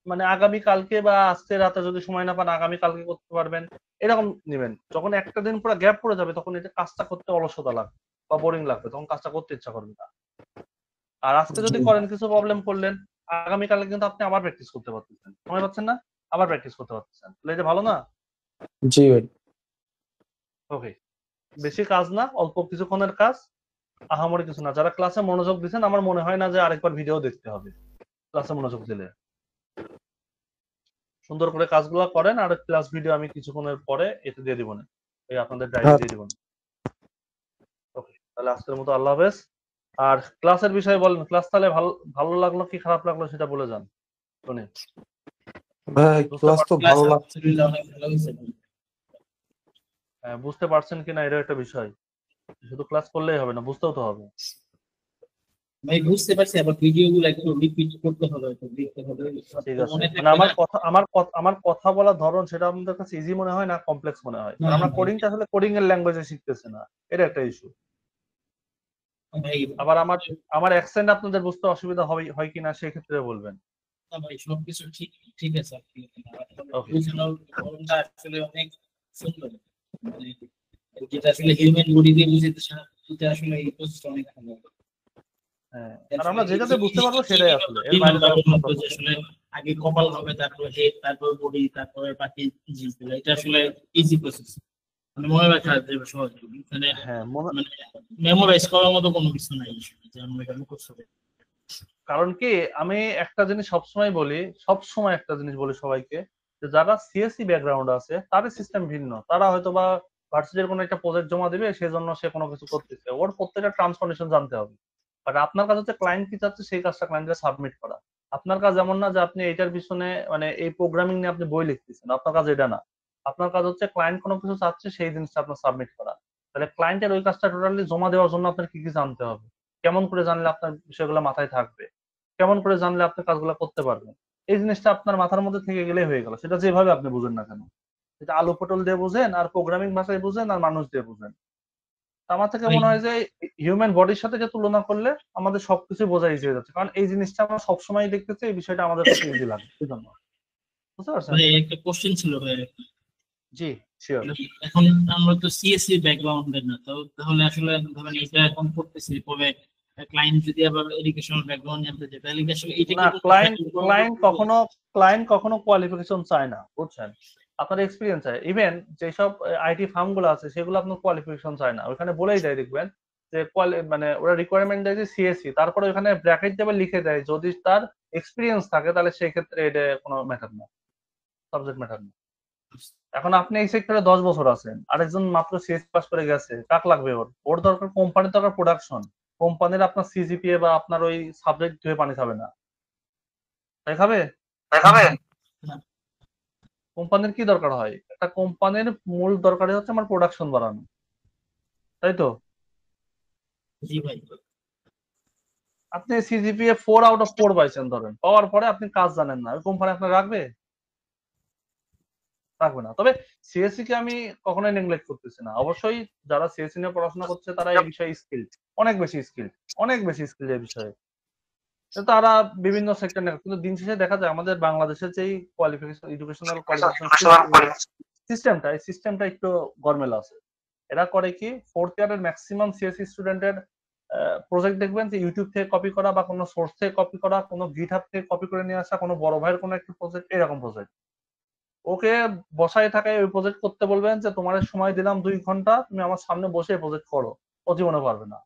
মানে আগামী কালকে বা আজকে রাতে যদি সময় না পান আগামী কালকে করতে পারবেন, এরকম নেবেন। যখন একটা দিন পুরো গ্যাপ পড়ে যাবে তখন এটা কাজটা করতে অলসতা লাগবে বা বোরিং লাগবে, তখন কাজটা করতে ইচ্ছা করবে না। আর আজকে যদি করেন কিছু প্রবলেম করলেন, আগামী কালকে কিন্তু আপনি আবার প্র্যাকটিস করতে পারতেছেন, সময় পাচ্ছেন না, আবার প্র্যাকটিস করতে পারতেছেন, তাহলে এটা ভালো না? জি ভাই। ওকে, বেশি কাজ না, অল্প কিছুক্ষণের কাজ, আহামরি কিছু না। যারা ক্লাসে মনোযোগ দিচ্ছেন আমার মনে হয় না যে আরেকবার ভিডিও দেখতে হবে, ক্লাসে মনোযোগ দিলে সুন্দর করে কাজগুলো করেন। আর ক্লাস ভিডিও আমি কিছুক্ষণের পরে এতে দিয়ে দিব না, এই আপনাদের ডায়েরি দিয়ে দিব না। ওকে, তাহলে আজকের মতো আল্লাহ হাফেজ। আর ক্লাসের বিষয়ে বলেন, ক্লাস তাহলে ভালো লাগলো কি খারাপ লাগলো সেটা বলে যান। শুনি ভাই ক্লাস তো ক্লাস ভালো লাগছে। আলহামদুলিল্লাহ অনেক ভালো হয়েছে। বুঝতে পারছেন কিনা এটা একটা বিষয়, শুধু ক্লাস করলেই হবে না, বুঝতেও তো হবে। ভাই বুঝতে পারছি, আবার ভিডিও গুলো একটু রিপিট করতে হবে, একটু দেখতে হবে। ঠিক আছে, মনে মানে থাকবে না। আমার কথা বলার ধরন সেটা আমাদের কাছে ইজি মনে হয় না কমপ্লেক্স মনে হয়, কারণ আমরা কোডিংটা আসলে কোডিং এর ল্যাঙ্গুয়েজে শিখতেছি না, এটা একটা ইস্যু। ভাই আবার আমার অ্যাকসেন্ট আপনাদের বুঝতে অসুবিধা হয় কিনা সেই ক্ষেত্রে বলবেন। না ভাই সবকিছু ঠিক ঠিক আছে আপনি ওকে, বুঝানোর ধরনটা আসলে অনেক সুন্দর, মানে যেটা আসলে হিউম্যান বডি দিয়ে বুঝতে সেটা আসলে এই প্রসেসটা অনেক ভালো। হ্যাঁ, আর আমরা যেটাতে বুঝতে পারবো সেটাই আসলে, এর বাইরে দিলাম যাওয়ার কোনো যে দরকার নেই। আসলে আগে কপাল হবে, তারপর হেড, তারপর বডি, তারপরে বাকি জিনিসগুলো, এটা আসলে ইজি প্রসেস, মানে মনে রাখা যাবে সহজ। মানে হ্যাঁ, মানে মেমোরাইজ করার মতো কোনো কিছু নাই যে আমরা এটা মুখস্থ করি। কারণ কি আমি একটা জিনিস সবসময় একটা জিনিস বলি সবাইকে, যে যারা সিএসসি ব্যাকগ্রাউন্ড আছে তাদের সিস্টেম ভিন্ন, তারা হয়তো বা ভার্সিটির কোনো একটা প্রজেক্ট জমা দিবে সেজন্য সে কোনো কিছু করতেছে, ওর প্রত্যেকটা টার্মস কন্ডিশন জানতে হবে। বাট আপনার কাজ হচ্ছে ক্লায়েন্ট কি চাচ্ছে সেই কাজটা ক্লায়েন্টকে সাবমিট করা। আপনার কাজ এমন না যে আপনি এইটার পিছনে মানে এই প্রোগ্রামিং নিয়ে আপনি বই লিখতেছেন, আপনার কাজ এটা না। আপনার কাজ হচ্ছে ক্লায়েন্ট কোনো কিছু চাচ্ছে সেই জিনিসটা আপনার সাবমিট করা। তাহলে ক্লায়েন্টের ওই কাজটা টোটালি জমা দেওয়ার জন্য আপনার কি কি জানতে হবে, কেমন করে জানলে আপনার বিষয়গুলো মাথায় থাকবে, কেমন করে জানলে আপনি কাজগুলো করতে পারবেন, এই জিনিসটা আপনার মাথার মধ্যে থেকে গেলেই হয়ে গেল, সেটা যেভাবে আপনি বুঝেন না কেন। সেটা আলু পটল দিয়ে বুঝেন, আর প্রোগ্রামিং ভাষায় বুঝেন, আর মানুষ দিয়ে বুঝেন। আমার থেকে মনে হয় যে হিউম্যান বডির সাথে যে তুলনা করলে আমাদের সবকিছু বোঝা ইজি হয়ে যাচ্ছে, কারণ এই জিনিসটা আমরা সবসময় দেখতেছি, এই বিষয়টা আমাদের কাছে ইজি লাগে এই জন্য। বুঝতে পারছেন? ভাই একটা কোশ্চেন ছিল ভাই, জি শিওর। এখন আমরা তো সিএসসি ব্যাকগ্রাউন্ডের না, তো তাহলে আসলে ধরেন এটা এখন করতেছি, তবে ক্লায়েন্ট যদি আবার এডুকেশনাল ব্যাকগ্রাউন্ড জানতে চায় তাহলে কি আসলে এটা না, কি ক্লায়েন্ট কখনো কোয়ালিফিকেশন চায় না, বুঝছেন? আপনার এক্সপিরিয়েন্স চায়। ইভেন যেসব আইটি ফার্ম গুলো আছে সেগুলো আপনার কোয়ালিফিকেশন চায় না, ওখানে বলেই দেয় দেখবেন যে মানে ওরা রিকোয়ারমেন্ট দেয় যে সিএসসি, তারপরে ওখানে ব্র্যাকেট দেবে লিখে দেয় যদি তার এক্সপিরিয়েন্স থাকে তাহলে সেই ক্ষেত্রে এটা কোনো ম্যাটার না, সাবজেক্ট ম্যাটার না। এখন আপনি এই সেক্টরে 10 বছর আছেন, আরেকজন মাত্র সিএসসি পাস করে গেছে, কাক লাগবে ওর দরকার কোম্পানির দরকার প্রোডাকশন, কোম্পানির আপনার সিজিপিএ বা আপনার ওই সাবজেক্ট ধুয়ে পানি খাবে না, তাই খাবে? কোম্পানির কি দরকার হয়, একটা কোম্পানির মূল দরকারই হচ্ছে আমার প্রোডাকশন বাড়ানো, তাই তো? জি ভাই। আপনি সিজিপিএ 4/4 পাইছেন ধরেন, পাওয়ার পরে আপনি কাজ জানেন না, ওই কোম্পানি আপনার রাখবে না। তবে সিএসসি কে আমি কখনোই নেগলেক্ট করতেছি না, অবশ্যই যারা সিএসসি নিয়ে পড়াশোনা করছে তারা এই বিষয়ে স্কিল, অনেক বেশি স্কিল এই বিষয়ে, তারা বিভিন্ন সেক্টর নিয়ে, কিন্তু দিন শেষে দেখা যায় আমাদের বাংলাদেশের যেই কোয়ালিফিকেশন, এডুকেশনাল কোয়ালিফিকেশন সিস্টেমটা একটু গরমেলা আছে। এরা করে কি, ফোর্থ ইয়ারের ম্যাক্সিমাম সিএসসি স্টুডেন্টের প্রজেক্ট দেখবেন যে ইউটিউব থেকে কপি করা বা কোনো সোর্স থেকে কপি করা, কোনো গিটহাব থেকে কপি করে নিয়ে আসা, কোনো বড় ভাইয়ের কোনো একটা প্রজেক্ট, এরকম প্রজেক্ট। ওকে বসায় থাকায় ওই প্রজেক্ট করতে বলবেন যে তোমার সময় দিলাম 2 ঘন্টা, তুমি আমার সামনে বসে প্রজেক্ট করো, ও জীবনে পারবে না,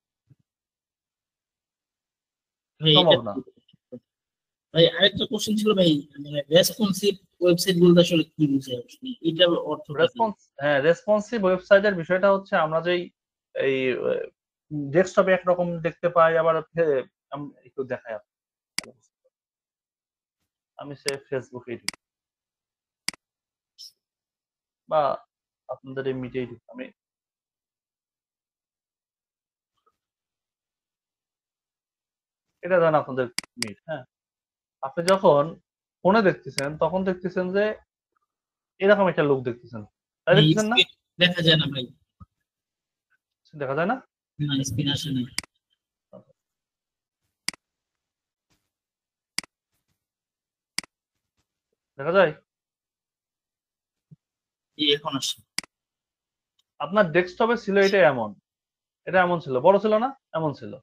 সম্ভব না। ভাই আরেকটা কোশ্চেন ছিল ভাই, মানে রেসপন্সিভ ওয়েবসাইট বলতে আসলে কি বোঝায়, এটার অর্থ রেসপন্সিভ ওয়েবসাইটের বিষয়টা হচ্ছে আমরা যেই এই ডেস্কটপে একরকম দেখতে পাই, আবার আমি একটু দেখাই আপনাকে। আমি সে ফেসবুকে ঢুকি বা আপনাদের এই মিটেই ঢুকি। আমি এটা জান আপনাদের মিট, হ্যাঁ। আপনি যখন ফোনে দেখতেছেন তখন দেখতেছেন যে এরকম একটা লোক দেখতেছেন, তাই এই দেখতেছেন না? স্ক্রিন দেখা যায় না ভাই, দেখা যায় না? না স্ক্রিন আসে না। দেখা যায়? এই এখন আসে। আপনার ডেস্কটপে ছিল এটা এমন, এটা এমন ছিল, বড় ছিল না? এমন ছিল।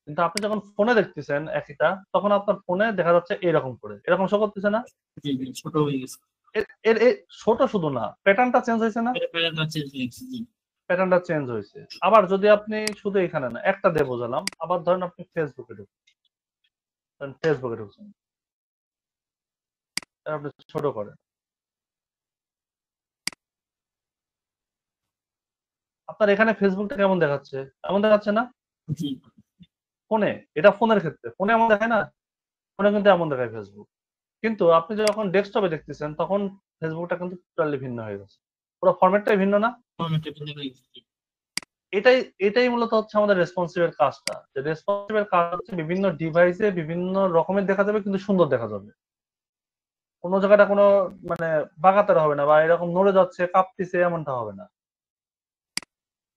কিন্তু আপনি যখন ফোনে দেখতেছেন একইটা, তখন আপনার ফোনে দেখা যাচ্ছে এরকম করে, এরকম শো করতেছে না? জি জি, ছোট হয়ে গেছে। এর ছোট শুধু না, প্যাটার্নটা চেঞ্জ হয়েছে না? এটা প্যাটার্নটা চেঞ্জ হয়ে গেছে। জি প্যাটার্নটা চেঞ্জ হয়েছে। আবার যদি আপনি শুধু এখানে না, একটা দিয়ে বোঝালাম, আবার ধরেন আপনি ফেসবুকে ঢুকছেন, ফেসবুকে ঢুকছেন, আপনি ছোট করেন, আপনার এখানে ফেসবুকটা কেমন দেখাচ্ছে? এমন দেখাচ্ছে না? জি ফোনে, এটা ফোনের ক্ষেত্রে, ফোনে এমন দেখায় না? ফোনে কিন্তু এমন দেখায় ফেসবুক। কিন্তু আপনি যখন ডেস্কটপে দেখতেছেন তখন ফেসবুকটা কিন্তু টোটালি ভিন্ন হয়ে গেছে, পুরো ফরম্যাটটাই ভিন্ন না? ফরম্যাটটা ভিন্ন হয়ে গেছে। জি। এটাই এটাই মূলত হচ্ছে আমাদের রেসপন্সিভের কাজটা, যে রেসপন্সিভের কাজ হচ্ছে বিভিন্ন ডিভাইসে বিভিন্ন রকমের দেখা যাবে কিন্তু সুন্দর দেখা যাবে, কোনো জায়গাটা কোনো মানে বাগাতের হবে না বা এরকম নড়ে যাচ্ছে কাঁপতেছে এমনটা হবে না।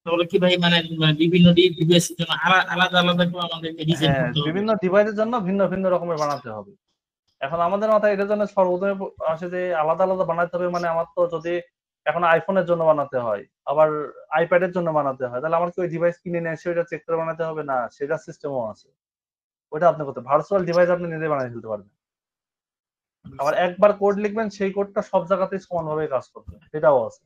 তাহলে কি ভাই মানে বিভিন্ন ডিভাইসের জন্য আলাদা আলাদা করে আমাদেরকে ডিজাইন হ্যাঁ, করতে হবে? বিভিন্ন ডিভাইসের জন্য ভিন্ন ভিন্ন রকমের বানাতে হবে। এখন আমাদের মাথায় এটার জন্য সর্বপ্রথমে আসে যে আলাদা আলাদা বানাতে হবে, মানে আমার তো যদি এখন আইফোনের জন্য বানাতে হয়, আবার আইপ্যাডের জন্য বানাতে হয়, তাহলে আমার কি ওই ডিভাইস কিনে নিয়ে এসে ওইটা চেক করে বানাতে হবে? না, সেটা সিস্টেমও আছে, ওইটা আপনি করতে ভার্চুয়াল ডিভাইস আপনি নিজে বানিয়ে ফেলতে পারবেন। আবার একবার কোড লিখবেন, সেই কোডটা সব জায়গাতেই সমানভাবে কাজ করবে, সেটাও আছে।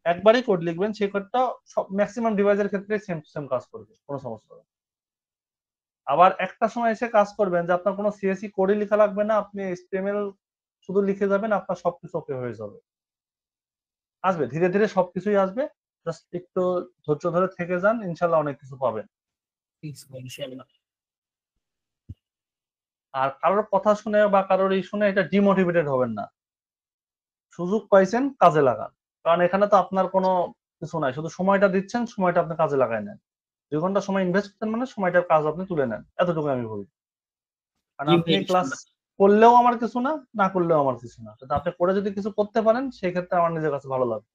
একবারই কোড লিখবেন, সেই কোডটা সব ম্যাক্সিমাম ডিভাইসের ক্ষেত্রে সেম টু সেম কাজ করবে, কোনো সমস্যা হবে না। আবার একটা সময় এসে কাজ করবেন যে আপনার কোনো সিএসসি কোডই লেখা লাগবে না, আপনি এইচটিএমএল শুধু লিখে যাবেন, আপনার সবকিছু ওকে হয়ে যাবে। আসবে, ধীরে ধীরে সবকিছুই আসবে, জাস্ট একটু ধৈর্য ধরে থেকে যান, ইনশাল্লাহ অনেক কিছু পাবেন। ঠিক আছে ভাই, ইনশাআল্লাহ। আর কারোর কথা শুনে বা কারোর এই শুনে এটা ডিমোটিভেটেড হবেন না, সুযোগ পাইছেন কাজে লাগান। কারণ এখানে তো আপনার কোনো কিছু নাই, শুধু সময়টা দিচ্ছেন, সময়টা আপনি কাজে লাগাই নেন। 2 ঘন্টা সময় ইনভেস্ট করতেন মানে সময়টার কাজ আপনি তুলে নেন, এতটুকু আমি বলি। কারণ জি আপনি ভাই, ক্লাস ইনশাআল্লাহ। করলেও আমার কিছু না, না করলেও আমার কিছু না, কিন্তু আপনি করে যদি কিছু করতে পারেন সেই ক্ষেত্রে আমার নিজের কাছে ভালো লাগবে,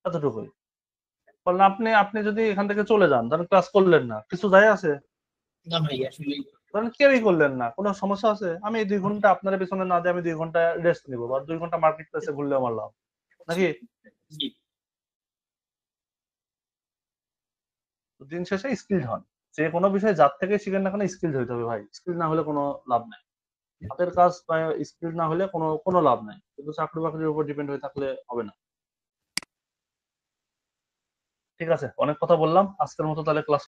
এতটুকুই। কারণ আপনি আপনি যদি এখান থেকে চলে যান, ধরেন ক্লাস করলেন না, কিছু যায় আছে? না ভাই আসলে ধরেন কেউই করলেন না, কোনো সমস্যা আছে? আমি এই 2 ঘন্টা আপনার পেছনে না দিয়ে আমি 2 ঘন্টা রেস্ট নিবো, বা 2 ঘন্টা মার্কেট প্লেসে ঘুরলে আমার লাভ নাকি? জি তো দিন শেষে স্কিলড হন, যে কোনো বিষয়ে যার থেকে শিখেন না কেন স্কিলড হইতে হবে ভাই, স্কিল না হলে কোনো লাভ নাই। হাতের কাজ স্কিল না হলে কোনো কোনো লাভ নাই, কিন্তু চাকরি বাকরির উপর ডিপেন্ড হয়ে থাকলে হবে না। ঠিক আছে, অনেক কথা বললাম, আজকের মতো তাহলে ক্লাস